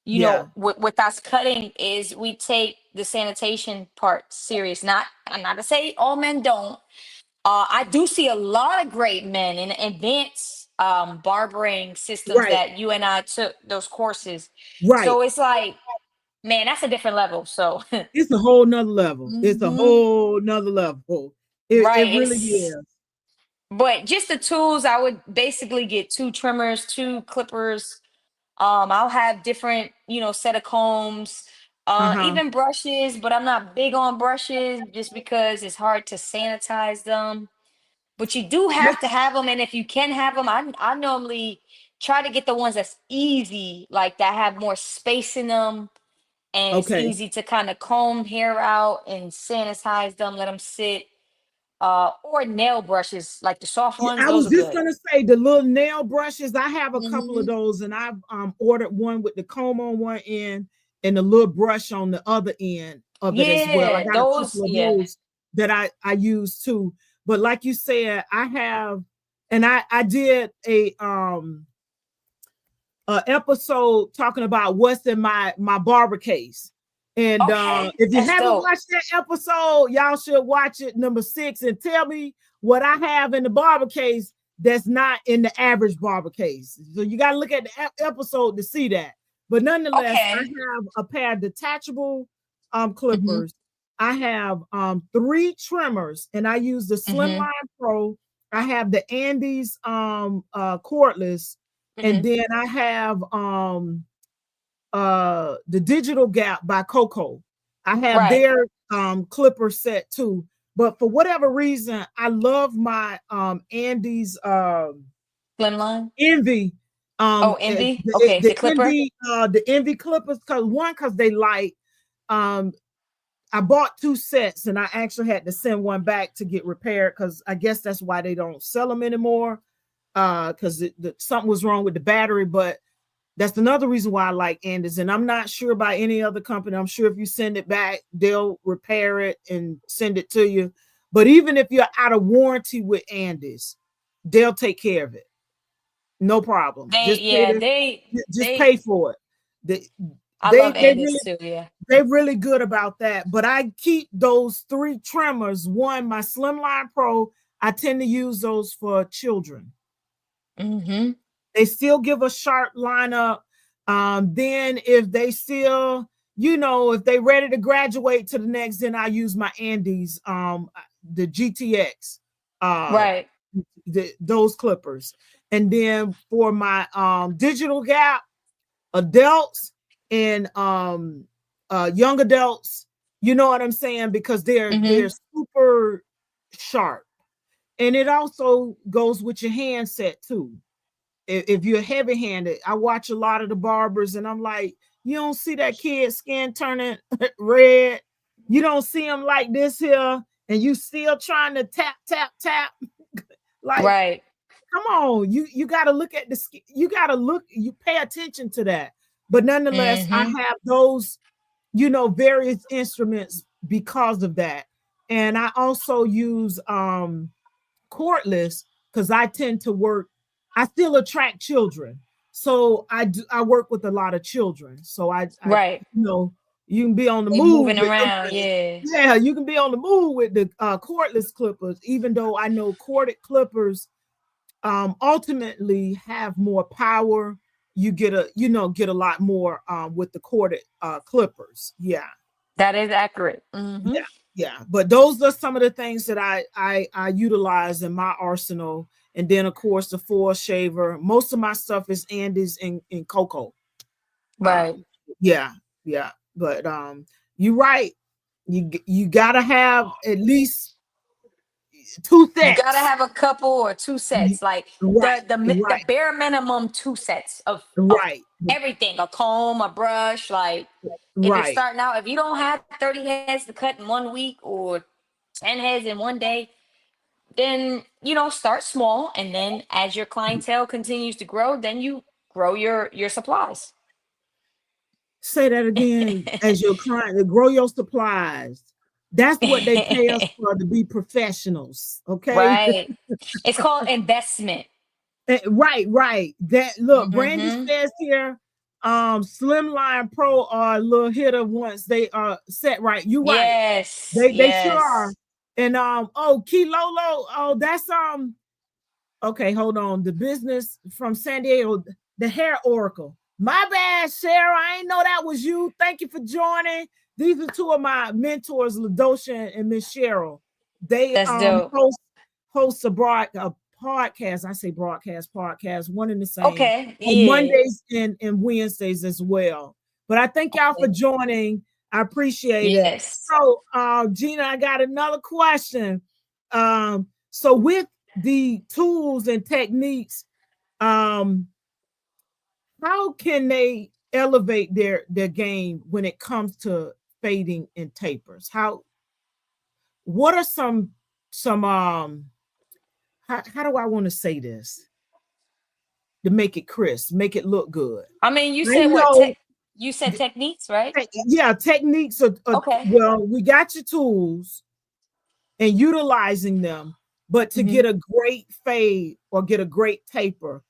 Yeah, With us cutting, is we take the sanitation part serious. I'm not to say all men don't. I do see a lot of great men in advanced barbering systems right, that you and I took those courses. right. So it's like, man, that's a different level. So, It's a whole nother level. It's a mhm, whole nother level. It right. really is. But just the tools, I would basically get two trimmers, two clippers. I'll have different, set of combs, Uh-huh. even brushes, but I'm not big on brushes just because it's hard to sanitize them. But you do That's have to have them, and if you can have them, I normally try to get the ones that's easy, like that have more space in them, and it's okay. easy to kind of comb hair out and sanitize them, let them sit. Or nail brushes, like the soft Yeah, ones, I those was are just good. gonna say the little nail brushes. I have a couple of Hmm. those, and I've ordered one with the comb on one end and a little brush on the other end of it as well. I Yeah, got a those, couple of yeah. those that I use too. But like you said, I have, and I did a episode talking about what's in my barber case. And Okay, if you that's haven't dope. watched that episode, y'all should watch it, number 6, and tell me what I have in the barber case that's not in the average barber case. So you got to look at the episode to see that. But nonetheless, I Okay. have a pair of detachable Mm-hmm. clippers. I have 3 trimmers, and I use the Mm-hmm. Slimline Pro. I have the Andes cordless, and Mm-hmm. then I have the Digital Gap by Coco. I have Right. their clipper set too. But for whatever reason, I love my Andes Slimline. Envy. Oh, Envy. Okay, the clipper. The Envy clippers, because they light. Um, I bought 2 sets, and I actually had to send one back to get repaired, because I guess that's why they don't sell them anymore. Because something was wrong with the battery. But that's another reason why I like Andes. And I'm not sure about any other company. I'm sure if you send it back, they'll repair it and send it to you. But even if you're out of warranty with Andes, they'll take care of it. No problem. They, yeah, Just they. pay for it. They I they love they Andes really too. Yeah. they're really good about that. But I keep those 3 trimmers. One, my Slimline Pro, I tend to use those for children. Mm-hmm. They still give a sharp lineup. Then if they still, if they ready to graduate to the next, then I use my Andes, the GTX, uh, Right. those clippers. And then for my Digital Gap, adults and young adults, you know what I'm saying? Because they're Mm-hmm. super sharp. And it also goes with your handset too. If you're heavy handed, I watch a lot of the barbers, and I'm like, you don't see that kid skin turning red. You don't see him like this here, and you still trying to tap, tap, tap. Like, Right. come on, you got to look at the skin. You pay attention to that. But nonetheless, I Mm-hmm. have those, various instruments because of that. And I also use cordless, because I tend to work, I still attract children. So I work with a lot of children. So Right. you can be on the They move moving with them around. things. Yeah. Yeah, you can be on the move with the cordless clippers, even though I know corded clippers ultimately have more power. You get a lot more with the corded clippers. Yeah. That is accurate. Mm-hmm. Yeah, yeah. But those are some of the things that I utilize in my arsenal. And then of course the foil shaver. Most of my stuff is Andes and Coco. Right. Um, yeah, yeah. But you're right. You gotta have at least 2 You gotta sets. have a couple or 2 sets, like Right, the right, bare minimum 2 sets of right, everything, a comb, a brush. Like if you're right. starting out, if you don't have 30 heads to cut in 1 week or 10 heads in 1 day, then start small, and then as your clientele continues to grow, then you grow your supplies. Say that again. As your client, to grow your supplies. That's what they pay us for, to be professionals. Okay. Right. It's called investment. Right, right. That look, Brandy Hmm. says here, Slimline Pro are a little hitter once they are set right. You right. Yes, They sure are. yes. And Kilolo, that's okay, hold on. The business from San Diego, the hair oracle. My bad, Sarah. I ain't know that was you. Thank you for joining. These are 2 of my mentors, Ladosha and Miss Cheryl. They That's dope. host a podcast. I say podcast, one and the same, Okay, on yeah. Mondays and Wednesdays as well. But I thank y'all for Okay. joining. I appreciate it. Yes. So, Gina, I got another question. So with the tools and techniques, um, how can they elevate their game when it comes to fading and tapers? What are some how do I want to say this to make it crisp, make it look good? I mean, you I said what know, tech? You said techniques, right? Yeah, techniques are Okay. well, we got your tools and utilizing them, but to get a great fade or get a great taper,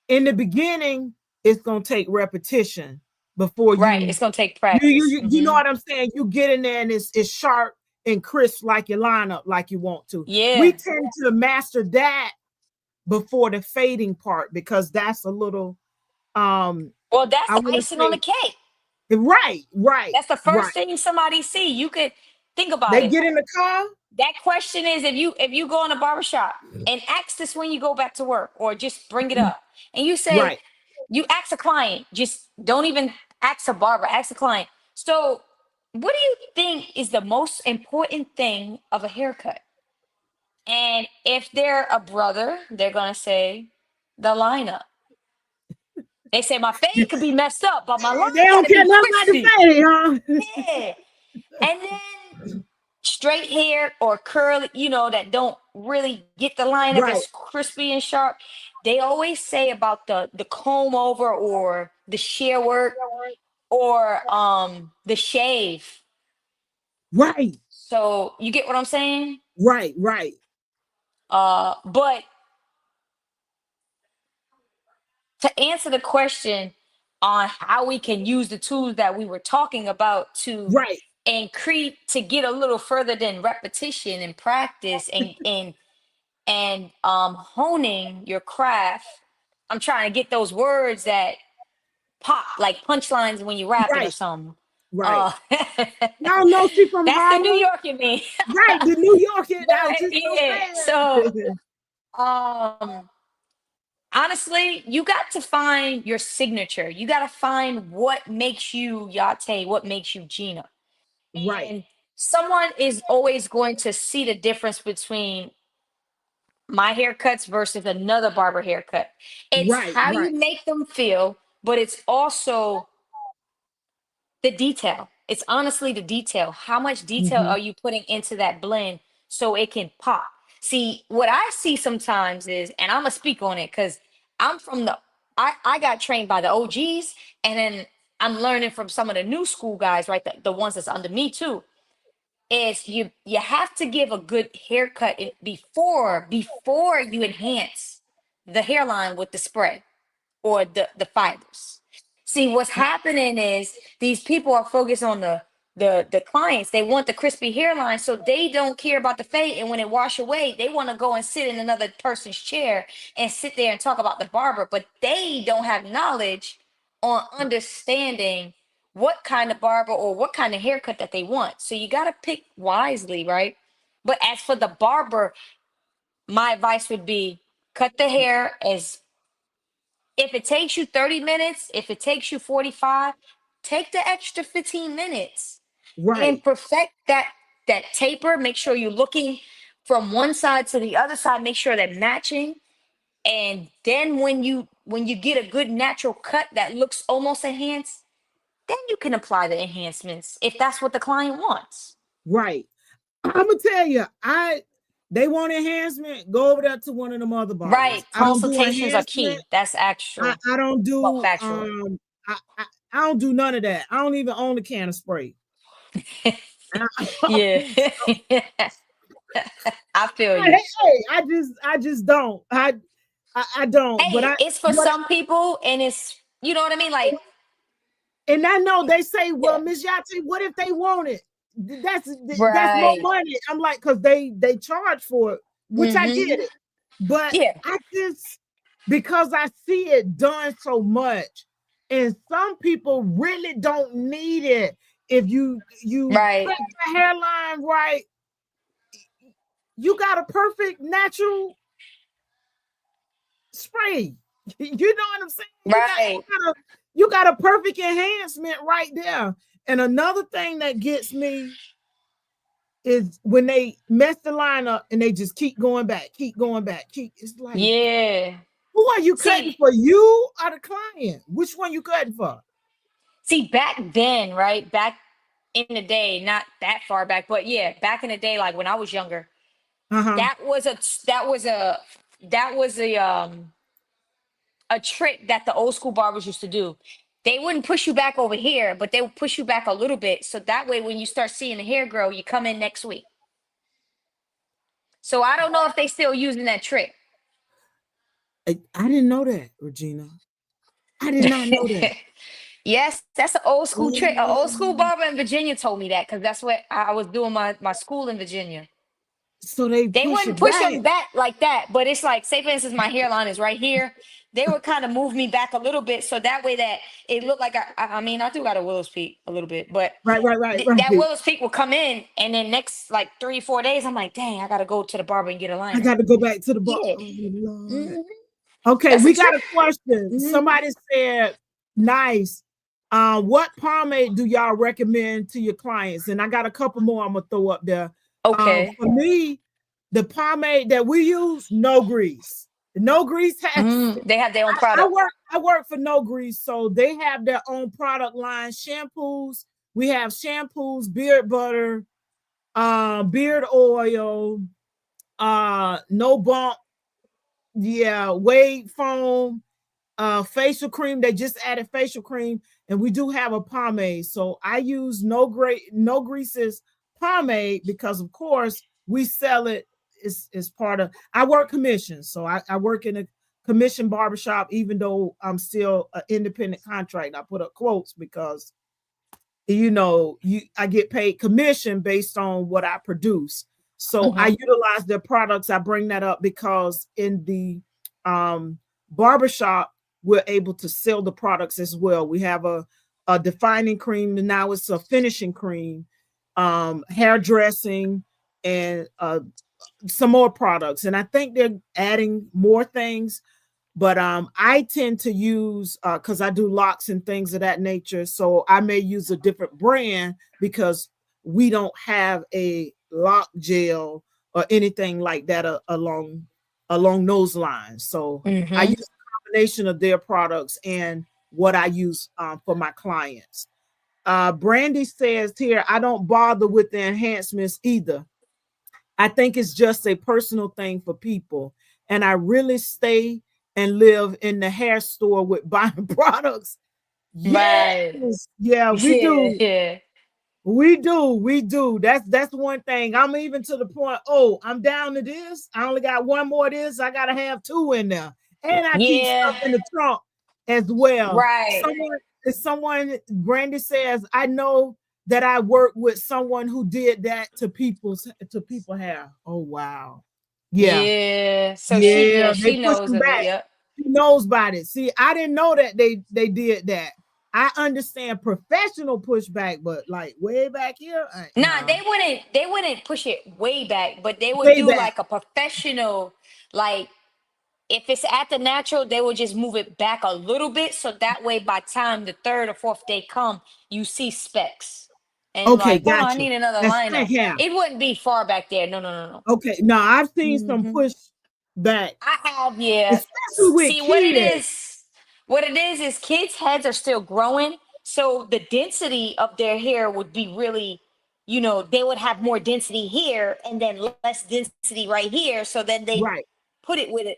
in the beginning, it's gonna take repetition before Right. you It's gonna take you you practice. you, you know what I'm saying? You get in there and it's sharp and crisp like you line up like you want to. We Yeah. tend to master that before the fading part because that's a little Well, that's I the want to icing on the say cake. right. That's the first thing somebody see. You could think about They it. get in the car, That question is, if you go in a barbershop and ask this when you go back to work, or just bring it up, and you say, right, you ask a client, just don't even ask a barber, ask a client. So what do you think is the most important thing of a haircut? And if they're a brother, they're gonna say the lineup. They say my fade could be messed up, but my line they don't gotta care be nothing about the crispy. fade, huh? Yeah. And then straight hair or curly, that don't really get the line up Right, as crispy and sharp. They always say about the comb over, or the shear work, or the shave. right, So you get what I'm saying? right. But to answer the question on how we can use the tools that we were talking about to Right, increase, to get a little further than repetition and practice, and honing your craft. I'm trying to get those words that pop like punchlines when you're rapping or right, something. right. Uh, Y'all know she from that's the New Harlem, York in me. right? The New York, I was But just yeah, gonna so say it. um honestly, you got to find your signature. You got to find what makes you Yah-Tay, what makes you Gina. Right, And someone is always going to see the difference between my haircuts versus another barber haircut. It's how right. you make them feel, but it's also the detail. It's honestly the detail. How much detail Hmm. are you putting into that blend so it can pop? See, what I see sometimes is, and I'm gonna speak on it because I'm from I got trained by the OGs, and then I'm learning from some of the new school guys, right? The ones that's under me too. Is you have to give a good haircut before you enhance the hairline with the spray or the fibers. See, what's happening is these people are focused on the clients. They want the crispy hairline, so they don't care about the fade. And when it wash away, they want to go and sit in another person's chair and sit there and talk about the barber, but they don't have knowledge on understanding what kind of barber or what kind of haircut that they want. So you got to pick wisely, right? But as for the barber, my advice would be cut the hair as, if it takes you 30 minutes, if it takes you 45, take the extra 15 minutes and Right, perfect that taper. Make sure you're looking from one side to the other side, make sure they're matching. And then when you get a good natural cut that looks almost enhanced, then you can apply the enhancements if that's what the client wants. right. I'm gonna tell you, they want enhancement. Go over there to one of them other barbers. Right. I don't do Consultations are enhancement. key. That's actual. I don't Well, do factual. I don't do none of that. I don't even own a can of spray. Yeah. So, I feel you. I just don't. I don't. But Hey, I it's for what some people, and it's, you know what I mean? Like, and I know they say, well, yeah. Miss Yahtzee, what if they want it? That's more Right. money. I'm like, because they charge for it, which I get Mm-hmm. it. But Yeah. I just because I see it done so much, and some people really don't need it. If you Right. cut the hairline right, you got a perfect natural spray. You know what I'm saying? Right. You got a perfect enhancement right there. And another thing that gets me is when they mess the line up and they just keep going back, keep going back, keep. It's like, Yeah. who are you cutting See, for? You or the client? Which one you cutting for? see, back then, right? Back in the day, not that far back, but yeah, back in the day, like when I was younger, Uh-huh. that was a that was a trick that the old school barbers used to do. they wouldn't push you back over here, but they would push you back a little bit. So that way, when you start seeing the hair grow, you come in next week. So I don't know if they still using that trick. I didn't know that, Regina. I did not know that. Yes, that's an old school trick. An old school Oh, barber in Virginia told me that because that's what I was doing my school in Virginia. so they They push wouldn't it push back. them back like that, but it's like, say for instance, my hairline is right here. They would kind of move me back a little bit, so that way that it looked like I mean, I do got a willow's peak a little bit, but Right, right, right, that right. willow's peak will come in, and then next like 3 4 days, I'm like, dang, I gotta go to the barber and get a I liner. got to go back to the bar. Yeah, Oh Lord. mhm. Okay, That's a we got trick. a question. Hmm. Somebody said, "Nice. What pomade do y'all recommend to your clients?" And I got a couple more I'm gonna throw up there. Okay. For me, the pomade that we use, no grease. No grease has. They have their own I product. work. I work for No Grease, so they have their own product line. Shampoos. We have shampoos, beard butter, beard oil, no bump. Yeah, wave foam, facial cream. They just added facial cream, and we do have a pomade. So I use No Grease's pomade because, of course, we sell it. Is part of. I work commission, so I work in a commission barbershop, even though I'm still an independent contract. I put up quotes because I get paid commission based on what I produce. So I Hmm. utilize their products. I bring that up because in the barbershop, we're able to sell the products as well. We have a defining cream, and now it's a finishing cream, hair dressing, and some more products. And I think they're adding more things, but I tend to use because I do locks and things of that nature, so I may use a different brand because we don't have a lock gel or anything like that along those lines. So I Hmm. use a combination of their products and what I use for my clients. Brandy says here, I don't bother with the enhancements either. I think it's just a personal thing for people. And I really stay and live in the hair store with buying products. Yes. Right. Yeah, we Yeah, do. yeah. We do. That's one thing. I'm even to the point, oh, I'm down to this. I only got one more of this. I gotta have two in there. And I keep Yeah. stuff in the trunk as well. Right. Someone Brandy says, I know that I work with someone who did that to people hair. Oh wow. Yeah. Yeah. So Yeah, they she push knows them of it. back. Yep. She knows about it. See, I didn't know that they did that. I understand professional pushback, but like way back here, Nah, no, they wouldn't push it way back, but they would way do back. like a professional, like if it's at the natural, they would just move it back a little bit. So that way by time the third or fourth day come, you see specks. And Okay, like, hold on, I gotcha. need another That's I liner. have. It wouldn't be far back there. No, no, no, Okay, now I've seen no. some push back, I have, yeah. especially with See what it kids. is. What it is kids' heads are still growing, so the density of their hair would be really, they would have more density here and then less density right here. So then they Right. put it with it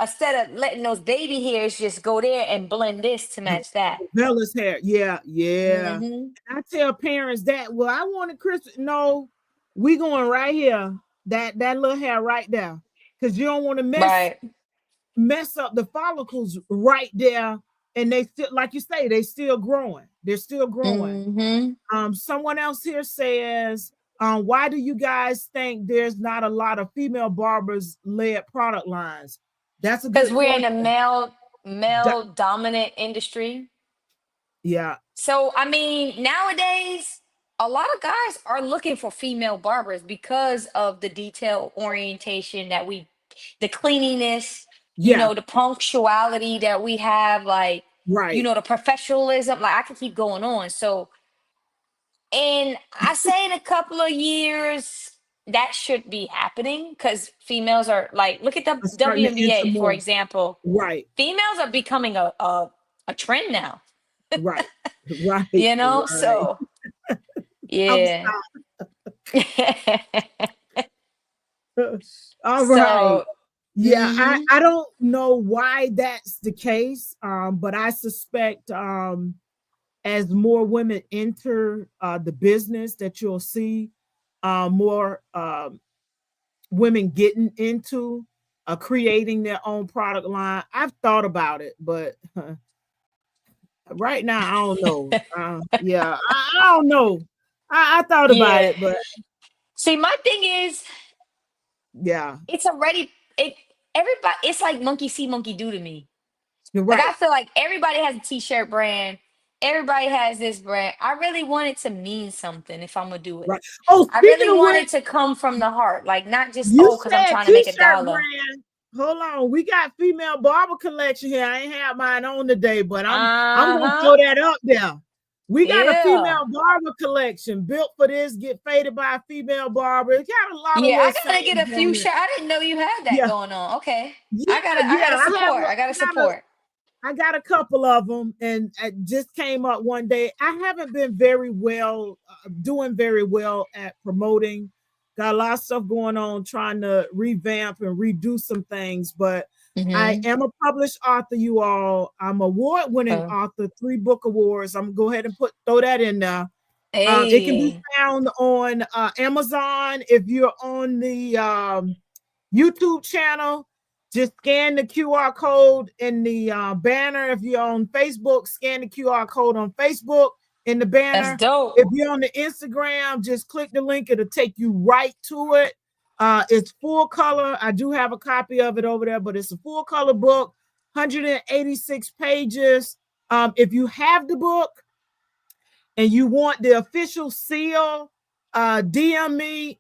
instead of letting those baby hairs just go there and blend this to match that. Bella's hair. Yeah, yeah. Hmm. I tell parents that, well, I wanted Chris. No, we going right here. That little hair right there. Because you don't want to Right. mess up the follicles right there. And they still, like you say, they still growing. They're still growing. Hmm. Someone else here says, why do you guys think there's not a lot of female barbers led product lines? That's a Because good we're in a question. male dominant industry. Yeah, So, I mean, nowadays, a lot of guys are looking for female barbers because of the detail orientation the cleanliness, yeah, the punctuality that we have, like, right. the professionalism. Like, I could keep going on. So, and I say in a couple of years, that should be happening because females are like, look at the I'm starting to enter WNBA, for more. example. Right, Females are becoming a trend now, right, right, right. So. I'm Yeah. sorry. All right. So, Yeah, mhm. I don't know why that's the case, but I suspect as more women enter the business, that you'll see more women getting into creating their own product line. I've thought about it, but right now I don't know. Yeah, I don't know. I thought about Yeah. it, but See, my thing is, yeah, it's already it. Everybody, it's like monkey see, monkey do to me. you're Like right. I feel like everybody has a t-shirt brand. Everybody has this brand. I really want it to mean something if I'm gonna do it. Right. Oh, I speaking really of want which, it to come from the heart, like not just you oh, because I'm said trying to make a t-shirt dollar. brand. Hold on, we got female barber collection here. I ain't had mine on today, but I'm gonna Uh-huh. throw that up there. We got a Yeah. female barber collection built for this. Get faded by a female barber. It got a lot of Yeah, little I gotta get sayings a few on it. shirts. I didn't know you had that Yeah, going on. Okay. yeah, I yeah. gotta support. I gotta support. I got a couple of them, and it just came up one day. I haven't been very well, doing very well at promoting. Got a lot of stuff going on, trying to revamp and redo some things. But I Mm-hmm. am a published author, you all. I'm award-winning author, 3 book awards. I'm gonna go ahead and throw that in there. It can be Hey. found on Amazon. If you're on the YouTube channel, just scan the QR code in the banner. If you're on Facebook, scan the QR code on Facebook in the That's banner. dope. If you're on the Instagram, just click the link. It'll take you right to it. It's full color. I do have a copy of it over there, but it's a full color book, 186 pages. If you have the book, and you want the official seal, DM me.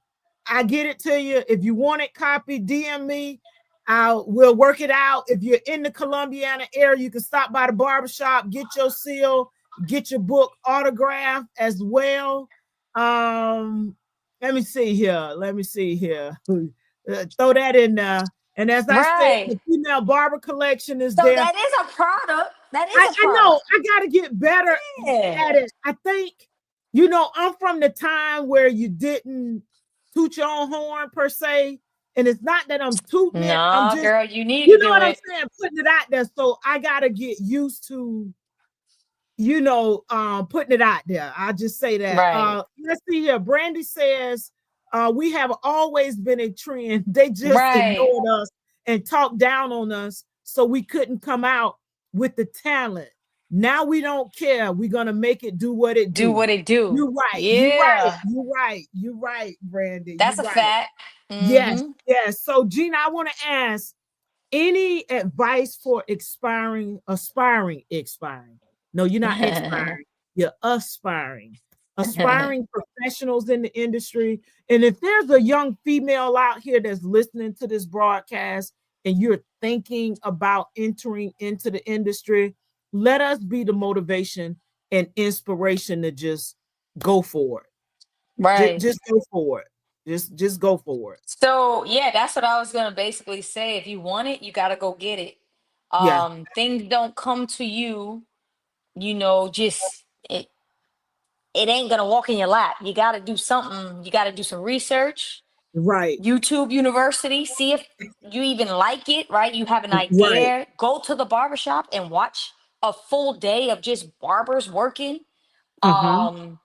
I get it to you. If you want it copied, DM me. We'll work it out. If you're in the Columbiana area, you can stop by the barbershop, get your seal, get your book autographed as well. Um, let me see here. Let me see here. Throw that in there. And as I said, Right. the female barber collection is So there. that is a product. That is a I know product. I got to get better Yeah. at it. I think, I'm from the time where you didn't toot your own horn per se. And it's not that I'm tooting it. I'm No, just, girl, you need to you know do what I'm it. saying? Putting it out there. So I got to get used to, putting it out there. I just say that. Right. Let's see here. Brandy says, we have always been a trend. They just Right. ignored us and talked down on us, so we couldn't come out with the talent. Now we don't care. We're gonna make it do what it Do do. what it do. You're right. You're right. Yeah. You're right. You're right, Brandy. You're That's a right. fact. Yes. Mm-hmm. Yes. So Gina, I want to ask, any advice for expiring? No, you're not expiring. You're aspiring professionals in the industry. And if there's a young female out here that's listening to this broadcast and you're thinking about entering into the industry, let us be the motivation and inspiration to just go for it. Right. Just go for it. Just go for it. So yeah, that's what I was gonna basically say. If you want it, you gotta go get it. Yeah. Things don't come to you, just it ain't gonna walk in your lap. You gotta do something, you gotta do some research, Right. YouTube University, see if you even like it, right? You have an Right. idea, go to the barbershop and watch a full day of just barbers working. Uh-huh. Um,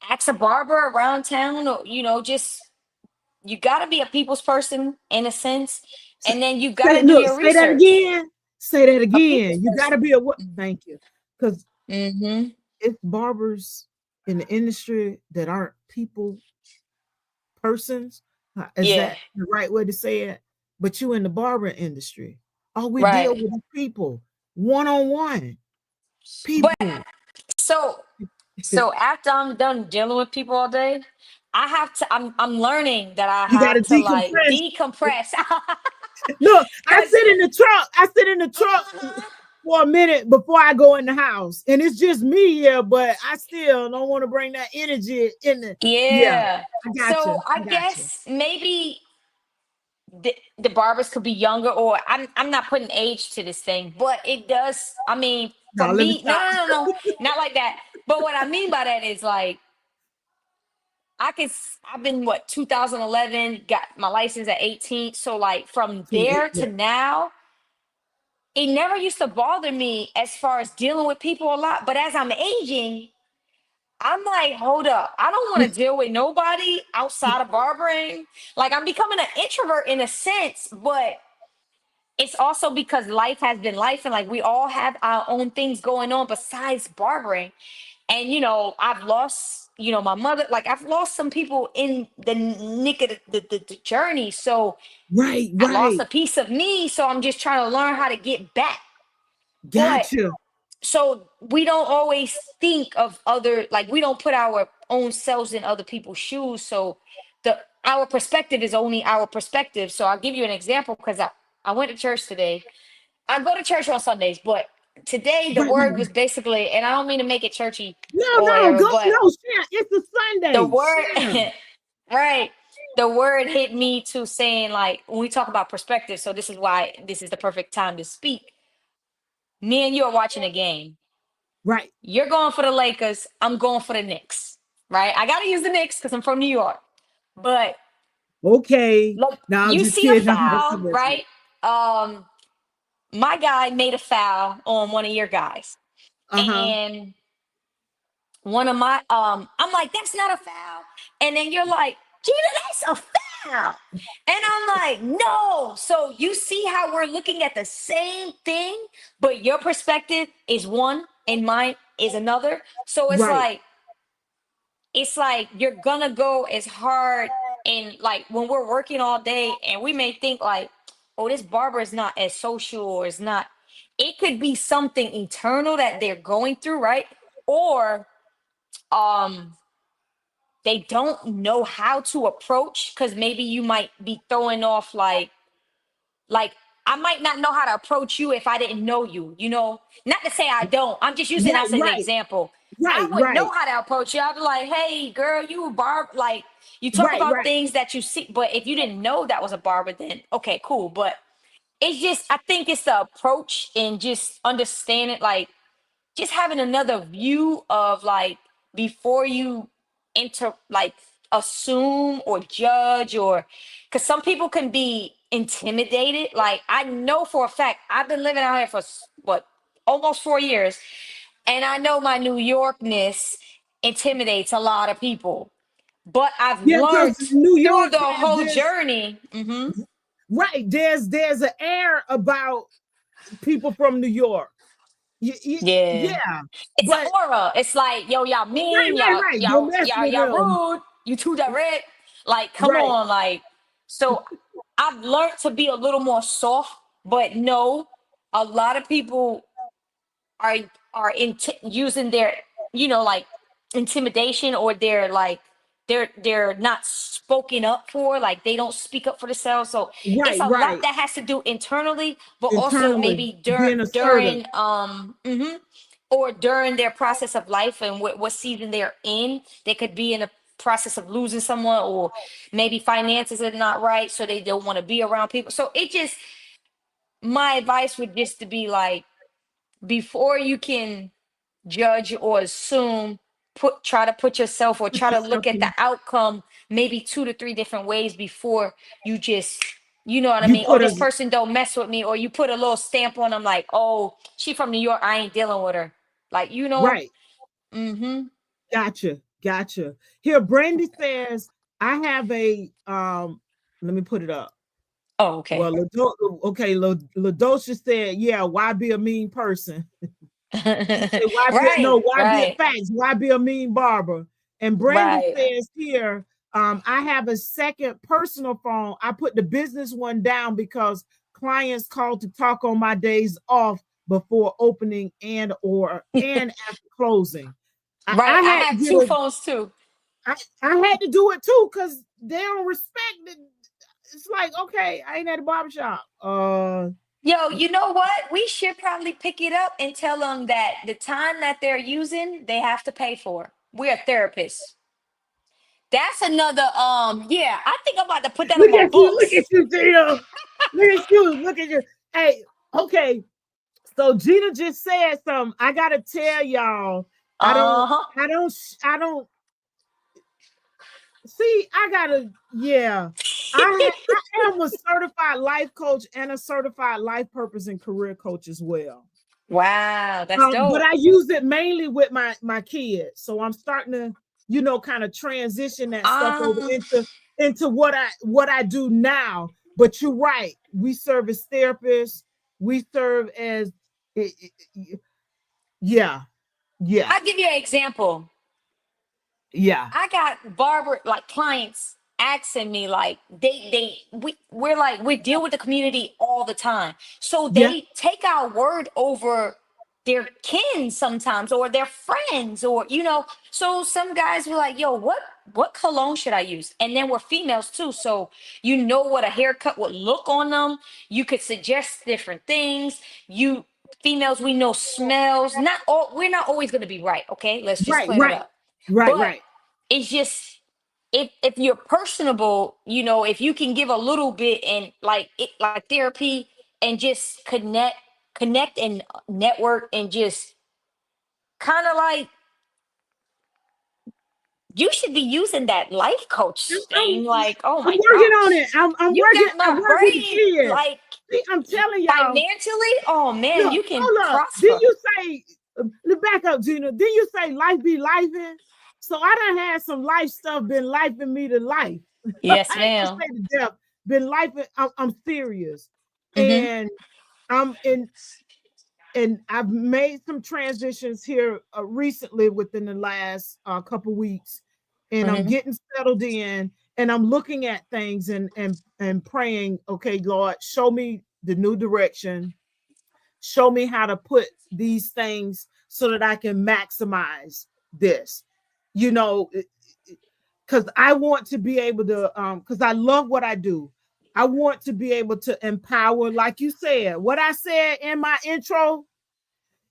ask a barber around town, or just you got to be a people's person in a sense, and then you got Say, to do look, your say that research. again. Say that A people's again. You got to person. be a what? Thank you. Because Mm-hmm. it's barbers in the industry that aren't people persons. Is Yeah. that the right way to say it? But you in the barber industry, all we deal Right. with is people, one on one, But people. so so after I'm done dealing with people all day, I have to. I'm learning that I You got to have to like decompress. decompress. Look, I Cause sit in the truck. I sit in the truck uh, for a minute before I go in the house. And it's just me here, but I still don't want to bring that energy in the yeah. yeah. I got So you. I I got you. guess maybe the barbers could be younger, or I'm not putting age to this thing, but it does. I mean, for No, let me me, no, stop. no, no, no, not like that. But what I mean by that is like I've been 2011, got my license at 18. So like from there Yeah. to now, it never used to bother me as far as dealing with people a lot. But as I'm aging, I'm like, hold up. I don't want to deal with nobody outside of barbering. Like, I'm becoming an introvert in a sense, but it's also because life has been life, and like we all have our own things going on besides barbering. And I've lost, my mother. Like, I've lost some people in the nick of the journey. So Right, I lost right. a piece of me. So I'm just trying to learn how to get back. But Gotcha. so we don't always think of other, like, we don't put our own selves in other people's shoes. So our perspective is only our perspective. So I'll give you an example, because I went to church today. I go to church on Sundays, but today the Right, right, word was right. basically, and I don't mean to make it churchy No, or no, whatever, go, but no, share. It's a the Sunday. word, Share. right? The word hit me to saying, like, when we talk about perspective, so this is why this is the perfect time to speak. Me and you are watching a game. Right. You're going for the Lakers. I'm going for the Knicks, right? I got to use the Knicks because I'm from New York. But Okay. look, No, I'm you just see a kidding. I'm messing foul, with you. right? Um, my guy made a foul on one of your guys. Uh-huh. And one of my I'm like, that's not a foul. And then you're like, Gina, that's a foul. And I'm like, no. So you see how we're looking at the same thing, but your perspective is one and mine is another. So Right. it's like you're gonna go as hard, and like when we're working all day and we may think like, oh, this barber is not as social, or is not, it could be something internal that they're going through, right? Or um they don't know how to approach, because maybe you might be throwing off, like I might not know how to approach you if I didn't know you, not to say I don't, I'm just using Right, as an right, example. I right, would know right, how to approach you. I'd be like, hey girl, you a barb, like, you talk right, about right. things that you see, but if you didn't know that was a barber, then okay, cool. But it's just, I think it's the approach and just understanding, like, just having another view of, like, before you enter, like, assume or judge, or because some people can be intimidated. Like, I know for a fact, I've been living out here for what, almost 4 years, and I know my New Yorkness intimidates a lot of people, but I've Yeah, because learned New through York, the there's whole this journey. right. There's an air about people from New York. Yeah. Yeah, It's an but aura. It's like, yo, y'all right, mean, right, right. Don't mess with y'all them. rude, you too direct. Like, come Right. on, like. So I've learned to be a little more soft, but no, a lot of people are using their, like, intimidation, or they're like, they're not spoken up for, like they don't speak up for themselves. So it's Right, a lot right. that has to do internally, but also Internally, maybe being assertive. or during their process of life, and what season they're in. They could be in a process of losing someone, or maybe finances are not right, so they don't want to be around people. So it just, my advice would just to be like, before you can judge or assume, try to put yourself, or Put try to look yourself at the in. outcome maybe 2 to 3 different ways before you just, you know what I You mean? Oh, put this a person don't mess with me, or you put a little stamp on them, like, oh, she from New York, I ain't dealing with her. Like, right. mm-hmm. Gotcha, gotcha. Here, Brandy says, I have a let me put it up. Oh, okay. Well, okay, Ladosha said, yeah, why be a mean person? She said, why be no, Right, why be a right, facts? Why be a mean barber? And Brandy right. says here, I have a second personal phone. I put the business one down because clients call to talk on my days off before opening and after closing. Right. I I had to have get two a phones too. I had to do it too because they don't respect it. It's like, okay, I ain't at a barbershop. Yo, you know what? We should probably pick it up and tell them that the time that they're using, they have to pay for. We're therapists. That's another, yeah, I think I'm about to put that on my Look at books. you, Gina. Look at you. Hey, okay. So Gina just said something. I gotta tell y'all, I don't, Uh-huh. I don't, I don't see. I gotta, yeah. I am a certified life coach and a certified life purpose and career coach as well. Wow, that's But dope. I use it mainly with my kids. So I'm starting to, kind of transition that stuff over Um, into what I do now. But you're right. We serve as therapists. We serve as yeah, yeah, I'll give you an example. yeah, I got barber like clients asking me like we're like we deal with the community all the time. So yeah. they take our word over their kin sometimes or their friends or so some guys were like, yo, what cologne should I use? And then we're females too. So you know what a haircut would look on them. You could suggest different things. You females, we know smells. Not all we're not always gonna be right, okay? Let's just Right, clear that right, up. right, But right. it's just if you're personable, if you can give a little bit and like therapy and just connect and network and just kind of like you should be using that life I'm, coach I'm, thing. Like, oh I'm my working on gosh, it. I'm you working. got I my work with the brain. kids. Like See, I'm telling y'all. financially, oh man, Look, you can hold up. Did prosper. you say? Look back up, Gina. Did you say life be lifing? So I done had some life stuff been lifing me to life. I Yes, ain't gonna ma'am. say to death. Been lifing. I'm serious, Mm-hmm. and I'm in. And I've made some transitions here recently within the last couple weeks, and I'm Mm-hmm. getting settled in, and I'm looking at things and praying. Okay, Lord, show me the new direction. Show me how to put these things so that I can maximize this. You know, because I want to be able to. Because I love what I do. I want to be able to empower, like you said. What I said in my intro,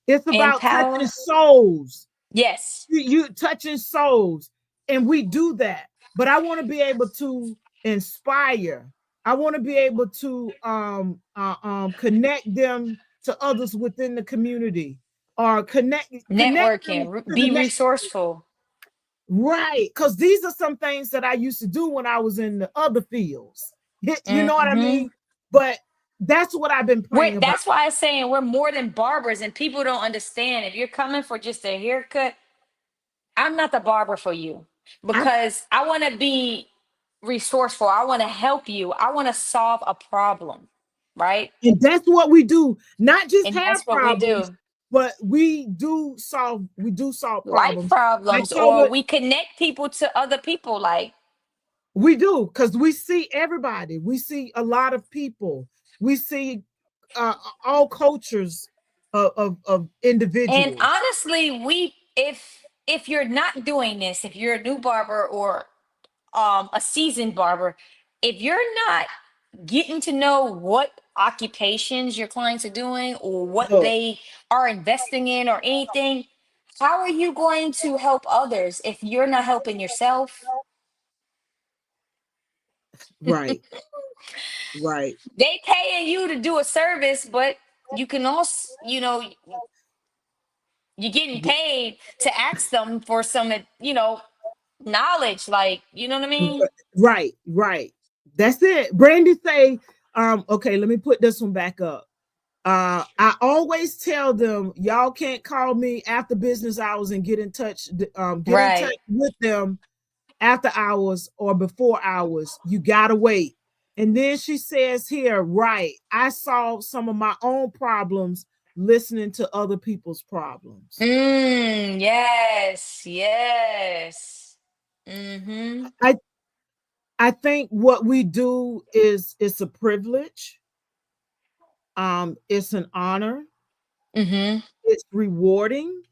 it's about touching Empower. souls. Yes. You touching souls, and we do that. But I want to be able to inspire. I want to be able to connect them to others within the community, or connect them Networking. to the Be next. resourceful. Right, because these are some things that I used to do when I was in the other fields. You know what I Mm-hmm. mean? But that's what I've been praying about. That's why I'm saying we're more than barbers, and people don't understand. If you're coming for just a haircut, I'm not the barber for you I, because I want to be resourceful. I want to help you. I want to solve a problem, right? And that's what we do. Not just And hair that's what we problems, do. but we do solve Life problems. Like problems, so or what we connect people to other people. Like, we do, because we see everybody. We see a lot of people. We see uh, all cultures of and individuals. honestly, if you're not doing this, if you're a new barber or a seasoned barber, if you're not getting to know what occupations your clients are doing or what Look, they are investing in or anything, how are you going to help others if you're not helping yourself? right, right. They paying you to do a service, but you can also, you're getting paid to ask them for some, knowledge. Like, you know what I mean? Right, right. That's it. Brandy say, okay, let me put this one back up. I always tell them, y'all can't call me after business hours and get in touch Right. with them after hours or before hours. You gotta wait. And then she says here, right, I solved some of my own problems listening to other people's problems. Yes. Yes. Mm-hmm. I I think what we do is it's a privilege. It's an honor. Mm-hmm. It's rewarding.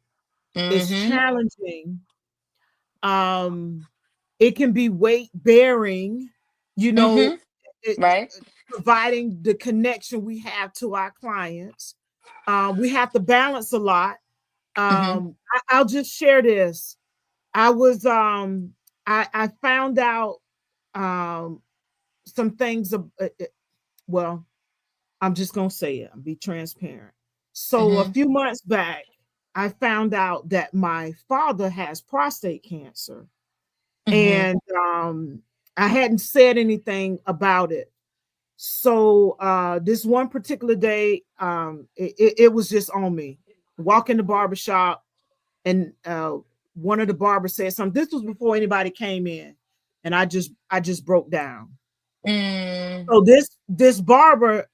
It's Mm-hmm. challenging. Um, it can be weight bearing, you know, Mm-hmm. it, Right. providing the connection we have to our clients. We have to balance a lot. Mm-hmm. I'll just share this. I was I found out um some things well, I'm just gonna say it and be transparent. So a Mm-hmm. few months back, I found out that my father has prostate cancer. Mm-hmm. And I hadn't said anything about it. So this one particular day, it was just on me. Walk in the barbershop, and one of the barbers said something. This was before anybody came in, and I just broke down. Mm, So this barber,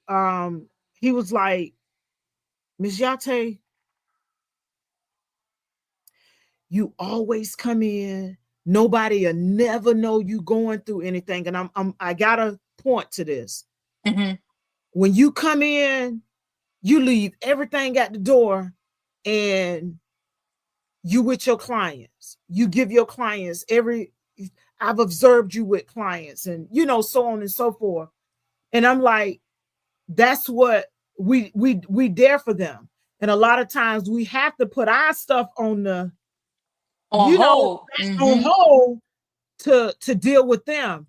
he was like, Miss Yah-Tay, you always come in. Nobody will never know you going through anything. And I gotta point to this. mm-hmm. When you come in, you leave everything at the door, and you with your clients. You give your clients every. I've observed you with clients, and so on and so forth. And I'm like, that's what we dare for them. And a lot of times we have to put our stuff on the, On hold. on Mm-hmm. hold to deal with them.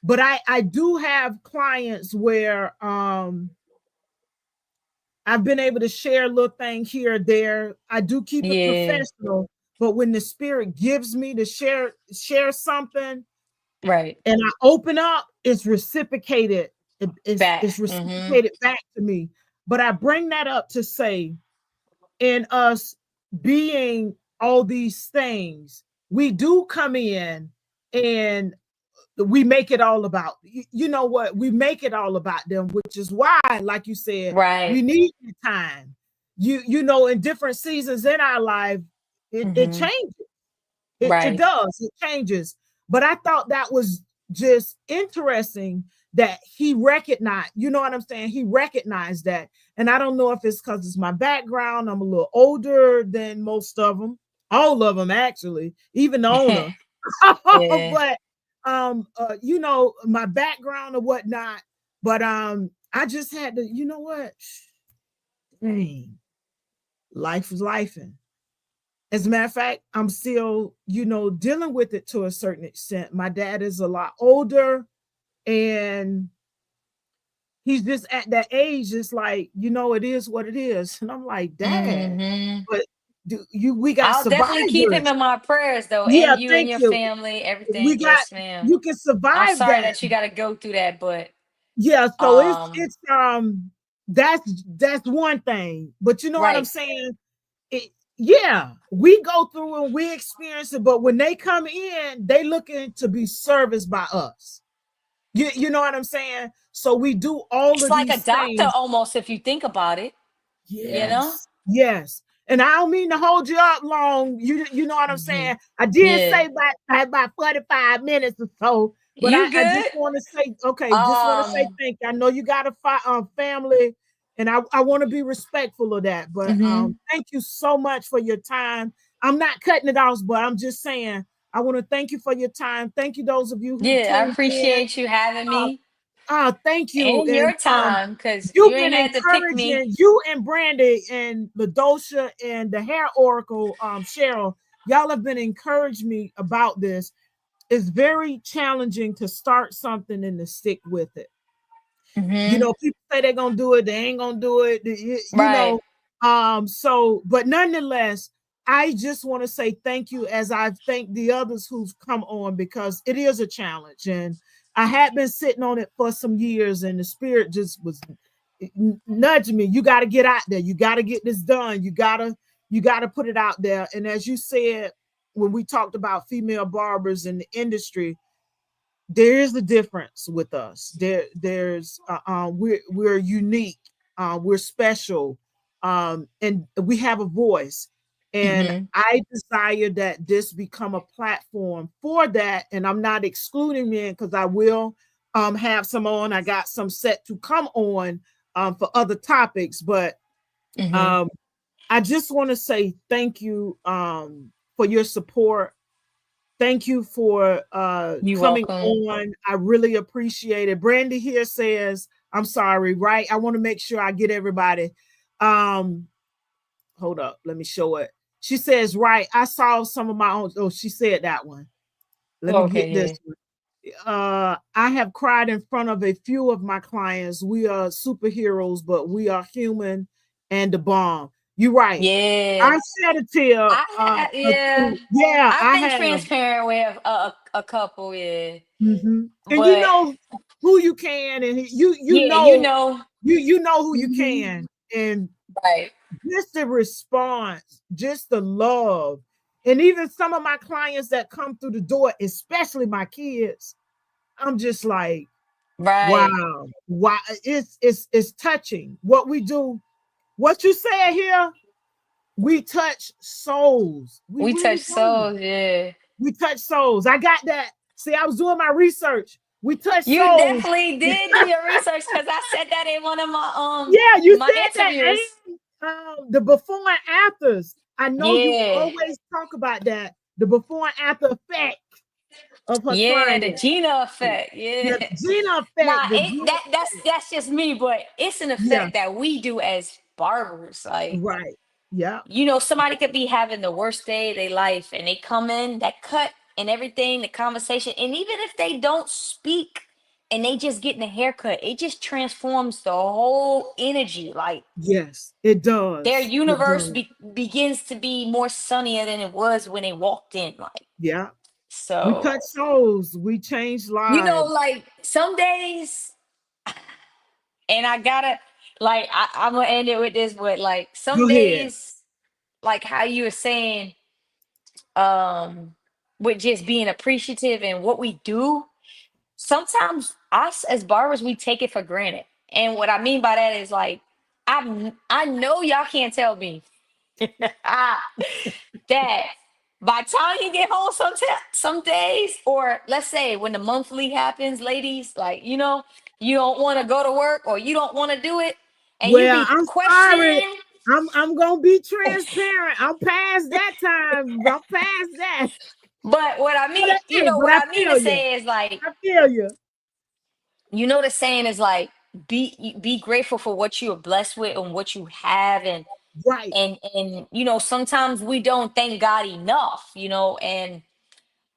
But I do have clients where I've been able to share a little thing here or there. I do keep it Yeah. professional, but when the spirit gives me to share something Right. and I open up, it's reciprocated. It's Back. Mm-hmm. reciprocated back to me. But I bring that up to say, in us being all these things, we do come in and we make it all about, you know what, we make it all about them, which is why, like you said, we Right. need the time. In different seasons in our life, it Mm-hmm. changes. It Right. does, it changes. But I thought that was just interesting that he recognized, you know what I'm saying? He recognized that. And I don't know if it's because it's my background. I'm a little older than most of them, all of them actually, even the owner. Yeah. But my background or whatnot. But I just had to, you know what? Dang, life is life. As a matter of fact, I'm still, dealing with it to a certain extent. My dad is a lot older, and he's just at that age. It's like, it is what it is. And I'm like, Dad, Mm-hmm. but we got I'll definitely keep him survivors. in my prayers though, Yeah, and you and thank your you. family, We everything. got Yes, ma'am. You can I'm survive sorry that. that you got to go through that, but Yeah, so it's um, it's that's one thing. But you know what I'm right. saying? Yeah, we go through and we experience it, but when they come in, they looking to be serviced by us. You know what I'm saying? So we do all It's of like a these doctor things. almost if you think about it, you know? Yes, yes. And I don't mean to hold you up long. You know what I'm Hmm. saying? I did Yeah. say about 45 minutes or so, but You I just good? want to say, okay, just want to say Um, thank you. I know you got a family, and I want to be respectful of that. But mhm. thank you so much for your time. I'm not cutting it off, but I'm just saying I want to thank you for your time. Thank you, those of you who Yeah, I tuned in. appreciate you having Uh, me Thank you. and And your time because you you've ain't been had to pick me. encouraging, you and Brandy and Ladosha and the hair oracle, Cheryl. Y'all have been encouraging me about this. It's very challenging to start something and to stick with it. Hmm. People say they're gonna do it, they ain't gonna do it, Right. so but nonetheless, I just want to say thank you, as I've thanked the others who've come on, because it is a challenge. And I had been sitting on it for some years, and the spirit just was nudging me. You got to get out there, you got to get this done, you got to put it out there. And as you said, when we talked about female barbers in the industry, there is a difference with us. There's we're unique, we're special, and we have a voice. And Hmm. I desire that this become a platform for that. And I'm not excluding men, because I will have some on. I got some set to come on for other topics, but Hmm. um, I just want to say thank you for your support. Thank you for You coming welcome. on. I really appreciate it. Brandy here says, I'm sorry, right? I want to make sure I get everybody. Um, Hold up, let me show it. She says, right, I saw some of my own. Oh, she said that one. Let me Okay, get this yeah. one. I have cried in front of a few of my clients. We are superheroes, but we are human and the bomb. You're right. Yeah. I shed a tear. Or Yeah. two. Yeah, I've I been have. transparent with a couple, yeah. And you But know who you can, and you yeah, know you know who you Mhm. can, and Right. just the response, just the love, and even some of my clients that come through the door, especially my kids, I'm just like, Right. wow, wow, it's touching what we do. What you said here, we touch souls. We We really touch do. souls, yeah. We touch souls. I got that. See, I was doing my research. We touch You souls. definitely did do your research because I said that in one of Yeah, you my said that, interviews. and the before and afters. I know you Yeah. always talk about that, the before and after effect of her Yeah, the client. Gina effect. Yeah. Yeah, the Gina Nah, effect. The Gina effect. that's just me, but it's an Yeah, effect that we do as barbers. Like, right. Yeah. somebody could be having the worst day of their life and they come in, that cut and everything, the conversation, and even if they don't speak and they just getting a haircut, it just transforms the whole energy. Like Yes, it their does. It universe does. begins to be more sunnier than it was when they walked in. Like, Yeah. We so, touch souls. We change lives. like some days, and I gotta, like, I'm gonna end it with this, but like some Go ahead. days, like how you were saying, um, with just being appreciative and what we do, sometimes us as barbers, we take it for granted. And what I mean by that is like, I know y'all can't tell me that by the time you get home some days, or let's say when the monthly happens, ladies, like, you don't want to go to work or you don't want to do it, and you Well, be I'm sorry. questioning. I'm gonna be transparent. I'm past that time. I'm past that. But what I But mean, but what I I mean to feel you. say is like, I feel you. the saying is like, be grateful for what you are blessed with and what you have, and Right. sometimes we don't thank God enough, and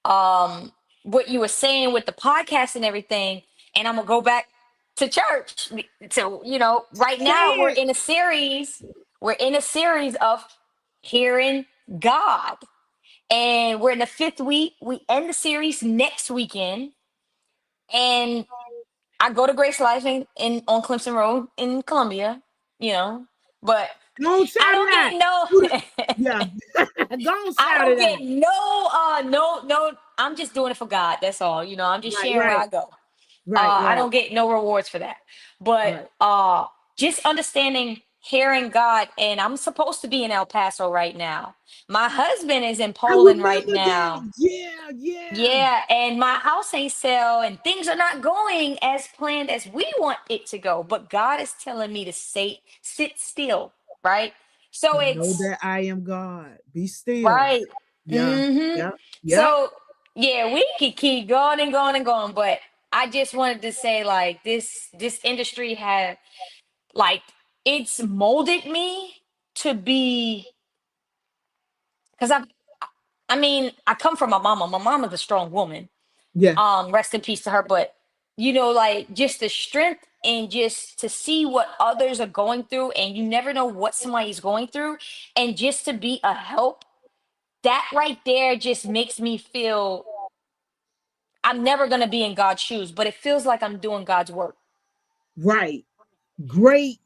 um what you were saying with the podcast and everything, and I'm gonna go back to church. So, right Say now it. we're in a series of hearing God, and we're in the fifth week. We end the series next weekend, and I go to Grace Life in on Clemson Road in Columbia, you know, but Don't I shout don't it out. Who the- get no Yeah. Don't I shout don't it out. get no, I'm just doing it for God. That's all. I'm just Right, sharing where right, I go. right, I right, don't get no rewards for that. But right. just understanding, hearing God, and I'm supposed to be in El Paso right now. My husband is in I Poland right remember that. now. Yeah, yeah. Yeah, and my house ain't sell, and things are not going as planned as we want it to go. But God is telling me to sit still, right? So And know it's that I am God. Be still. right. Yeah, Mm-hmm. yeah, yeah. So yeah, we could keep going and going and going, but I just wanted to say, like, this industry had, like, it's molded me to be, because I mean, I come from my mama. My mama's a strong woman. Yeah. Rest in peace to her. But like, just the strength and just to see what others are going through, and you never know what somebody's going through, and just to be a help, that right there just makes me feel I'm never gonna be in God's shoes, but it feels like I'm doing God's work. Right. Great,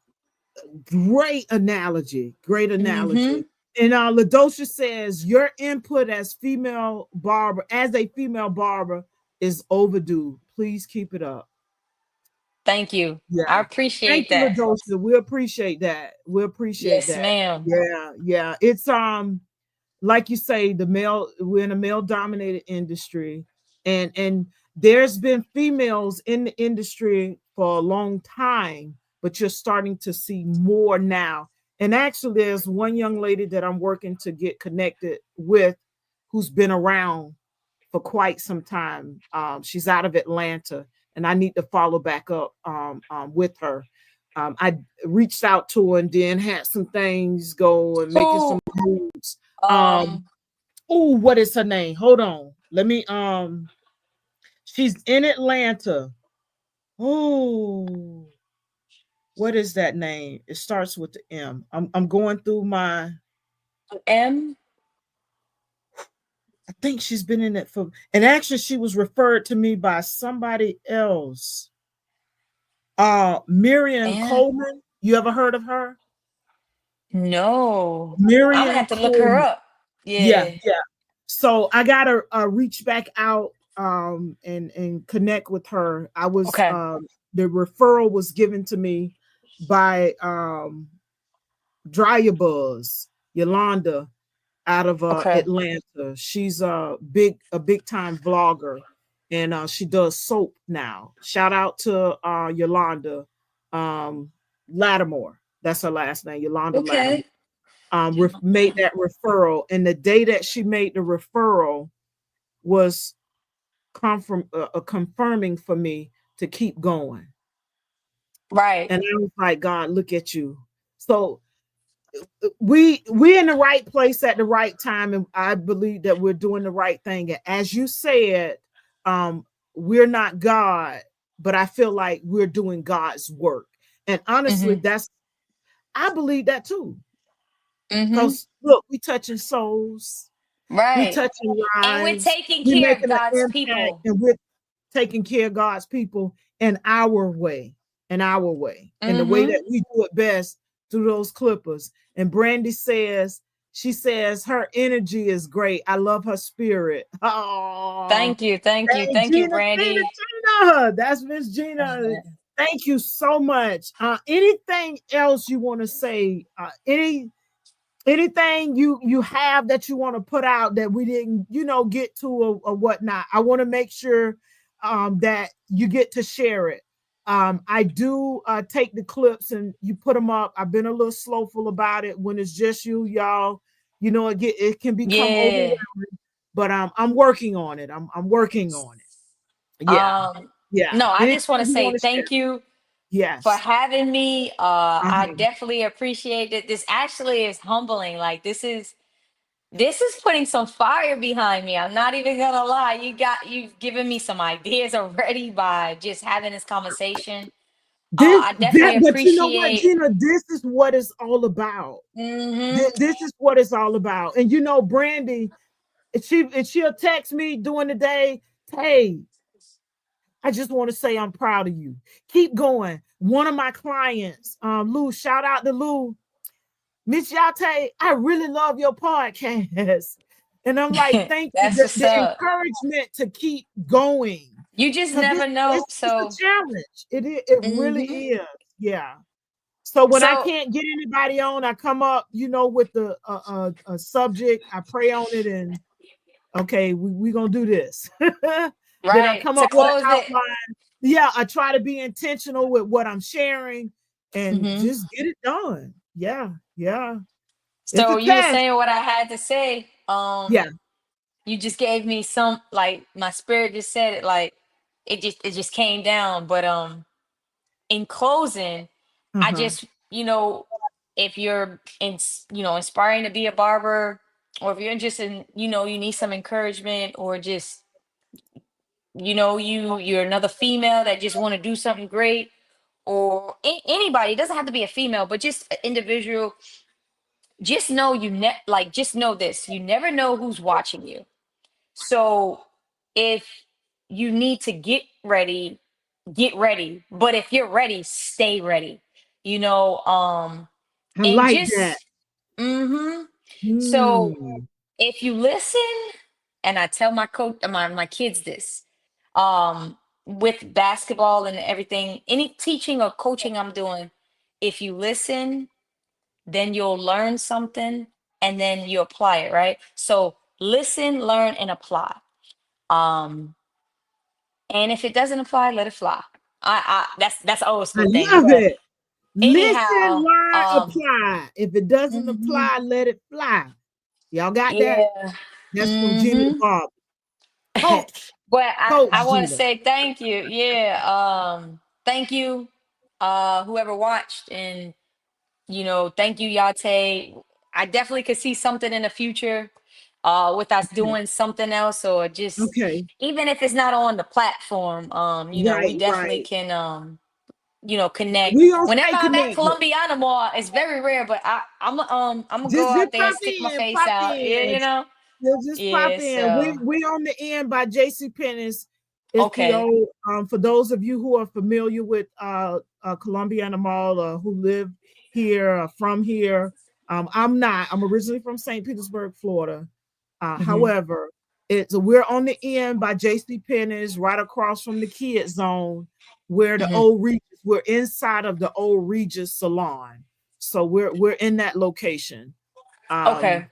great analogy. Great Hmm. analogy. And Ladosha says your input as a female barber is overdue. Please keep it up. Thank you. I Yeah. Thank appreciate you, that. Ladosha. We appreciate that. We appreciate Yes, that. ma'am. Yeah, yeah. It's like you say, we're in a male dominated industry, and there's been females in the industry for a long time, but you're starting to see more now. And actually, there's one young lady that I'm working to get connected with who's been around for quite some time. She's out of Atlanta, and I need to follow back up with her. I reached out to her and then had some things go and making some Who moves. Um, um oh, what is her name? Hold on. Let me she's in Atlanta. Oh, What is that name? It starts with the M. I'm going through my. M. I think she's been in it for, and actually she was referred to me by somebody else. Miriam M. Coleman. You ever heard of her? No. I'm gonna Miriam have to look her Coleman. up. Yeah, Yeah. yeah. So I gotta reach back out and connect with her. I was Okay. the referral was given to me by Dryer Buzz Yolanda out of Okay. Atlanta. She's a big time vlogger, and she does soap now. Shout out to Yolanda Lattimore. That's her last name, Yolanda Lattimore. Okay. Made that referral, and the day that she made the referral was confirming for me to keep going. Right. And I was like, God, look at you. So we in the right place at the right time, and I believe that we're doing the right thing. And as you said, we're not God, but I feel like we're doing God's work. And honestly, Mm-hmm. that's I believe that too. Mm-hmm. Because look, we touching souls, we Right. touching And we're lives, taking we're care of making an God's impact, people. and we're taking care of God's people in our way, and the way Mm-hmm. that we do it best through those clippers. And Brandy says, she says her energy is great. I love her spirit. Oh, Thank you. Thank you. hey, Thank you, Gina, Brandy. Gina. That's Miss Gina. Thank you so much. Anything else you want to say? Anything you have that you want to put out that we didn't get to or whatnot. I want to make sure that you get to share it. I do take the clips and you put them up. I've been a little slowful about it when it's just you, y'all. It can become Yeah. overwhelming, but I'm working on it. I'm working on it. Yeah, Um, yeah. no, I Anything just want to you say want to share? thank you for Yes. having me. I Uh-huh. definitely appreciate it. This actually is humbling. Like this is putting some fire behind me. I'm not even gonna lie. You've given me some ideas already by just having this conversation. This I that, definitely but you know what, appreciate. Gina? This is what it's all about. Hmm. This is what it's all about. And Brandy, she'll text me during the day. Hey, I just want to say I'm proud of you. Keep going. One of my clients, Lou, shout out to Lou. Miss Yah-Tay, I really love your podcast. And I'm like, thank you. That's what's The up. encouragement to keep going. You just Because never know. it's a So, challenge. It really hmm is. Yeah. So when I so can't get anybody on, I come up, with the a subject. I pray on it, and okay, we gonna do this. Then I right come to up with an close it. outline. Yeah, I try to be intentional with what I'm sharing, and Hmm. just get it done. Yeah, yeah. It's a So you were test. saying what I had to say. Yeah. You just gave me some, like, my spirit just said it, like it just came down. But in closing, I Uh-huh. just, if you're inspiring to be a barber, or if you're interested in, you need some encouragement, or just, you're another female that just want to do something great, or anybody, it doesn't have to be a female, but just an individual. Just know just know this: you never know who's watching you. So if you need to get ready, get ready. But if you're ready, stay ready. You know, I and like that. just so Hmm. if you listen, and I tell my coach, my kids this, with basketball and everything, any teaching or coaching I'm doing, if you listen, then you'll learn something, and then you apply it, right? So listen, learn, and apply. Um, and if it doesn't apply, let it fly. That's an old I school thing. love But it. Listen, anyhow, learn, apply. If it doesn't mhm, apply, let it fly. Y'all got that? yeah. That's from Gina the Hmm. Barber. Coach, But I Coach want to Gina. say thank you. Yeah. Thank you, whoever watched, and thank you, Yah-Tay. I definitely could see something in the future, with us Okay. doing something else, or just, Okay. even if it's not on the platform, we Right, definitely right. can, you know, connect. We gonna Whenever stay I'm at connected. Columbiana Mall, it's very rare, but I'm gonna go Just out there and pop stick my in, face pop out. Yeah, in. you know. Yeah, just pop Yeah. in. So We on the end by JC Penney's. It's the okay. old for those of you who are familiar with Columbiana Mall or who live here or from here. I'm not. I'm originally from St. Petersburg, Florida. Hmm. However, we're on the end by JC Penney's, right across from the kids zone, where the Hmm. old Regis. We're inside of the old Regis salon, so we're in that location. Okay.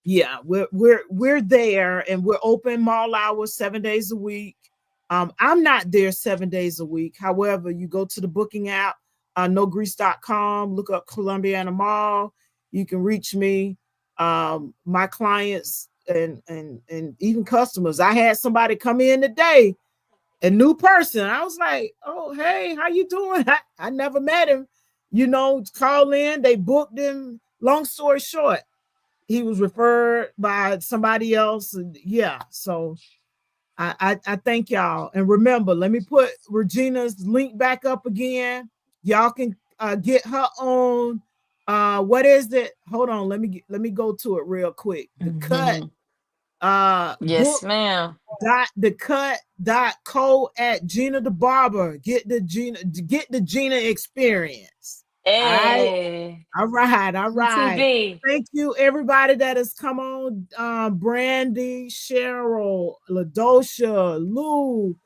Yeah, we're there, and we're open mall hours 7 days a week. I'm not there 7 days a week. However, you go to the booking app, nogrease.com, look up Columbiana Mall. You can reach me. My clients and even customers. I had somebody come in today, a new person. I was like, "Oh, hey, how you doing?" I never met him. Call in. They booked him. Long story short, he was referred by somebody else. And yeah, so I thank y'all. And remember, let me put Regina's link back up again. Y'all can get her on what is it? Hold on, let me go to it real quick. The cut Hmm. Yes, book ma'am. .co at Gina the Barber. Get the Gina experience. All right. Hey, All right, all right. UTV. Thank you, everybody that has come on. Brandy, Cheryl, Ladosha, Lou.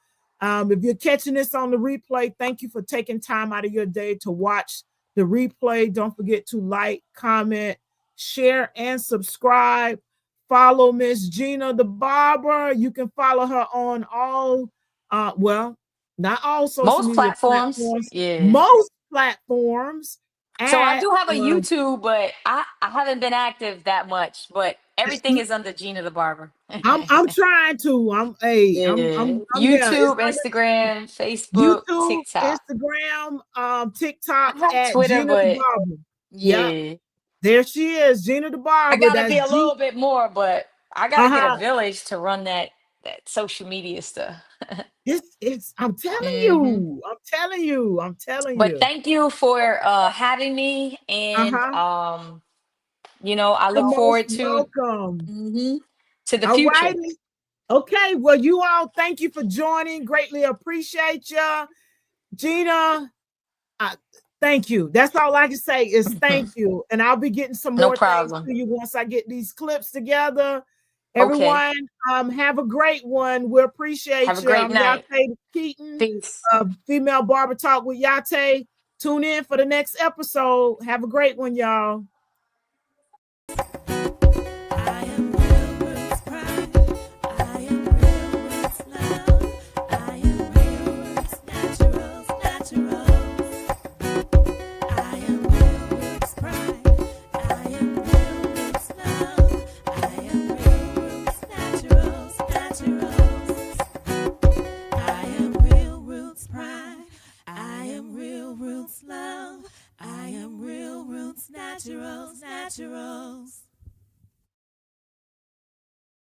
If you're catching this on the replay, thank you for taking time out of your day to watch the replay. Don't forget to like, comment, share, and subscribe. Follow Miss Gina the Barber. You can follow her on all, not all social Most media platforms. platforms, Yeah. most platforms So I at do have a YouTube, but I haven't been active that much. But everything is under Gina the Barber. I'm trying to. Yeah. I'm there. It's YouTube, under Instagram, Facebook, YouTube, TikTok. Instagram, I TikTok have at Twitter, Gina the but Barber. Yep. yeah. There she is, Gina the I Barber. gotta That's be a G. little bit more, but I gotta get a Uh-huh. village to run that social media stuff. It's I'm telling Hmm. you. I'm telling you. I'm telling But you. thank you for having me, and Uh-huh. you know, I You're look most forward welcome. mhm, to the All future. righty. Okay. Well, you all, thank you for joining. Greatly appreciate you. Gina, I, thank you. That's all I can say is thank you. And I'll be getting some No more things problem. to you once I get these clips together. Okay. Everyone, have a great one. We Have appreciate a you. great I'm night. Yah-Tay Keaton, Peace. Female Barber Talk with Yah-Tay. Tune in for the next episode. Have a great one, y'all. I am real roots pride. I am real roots love. I am real roots naturals, naturals. I am real roots pride. I am real roots love. I am real roots naturals, naturals. I am real roots pride. I am real roots love. I am real roots naturals, naturals.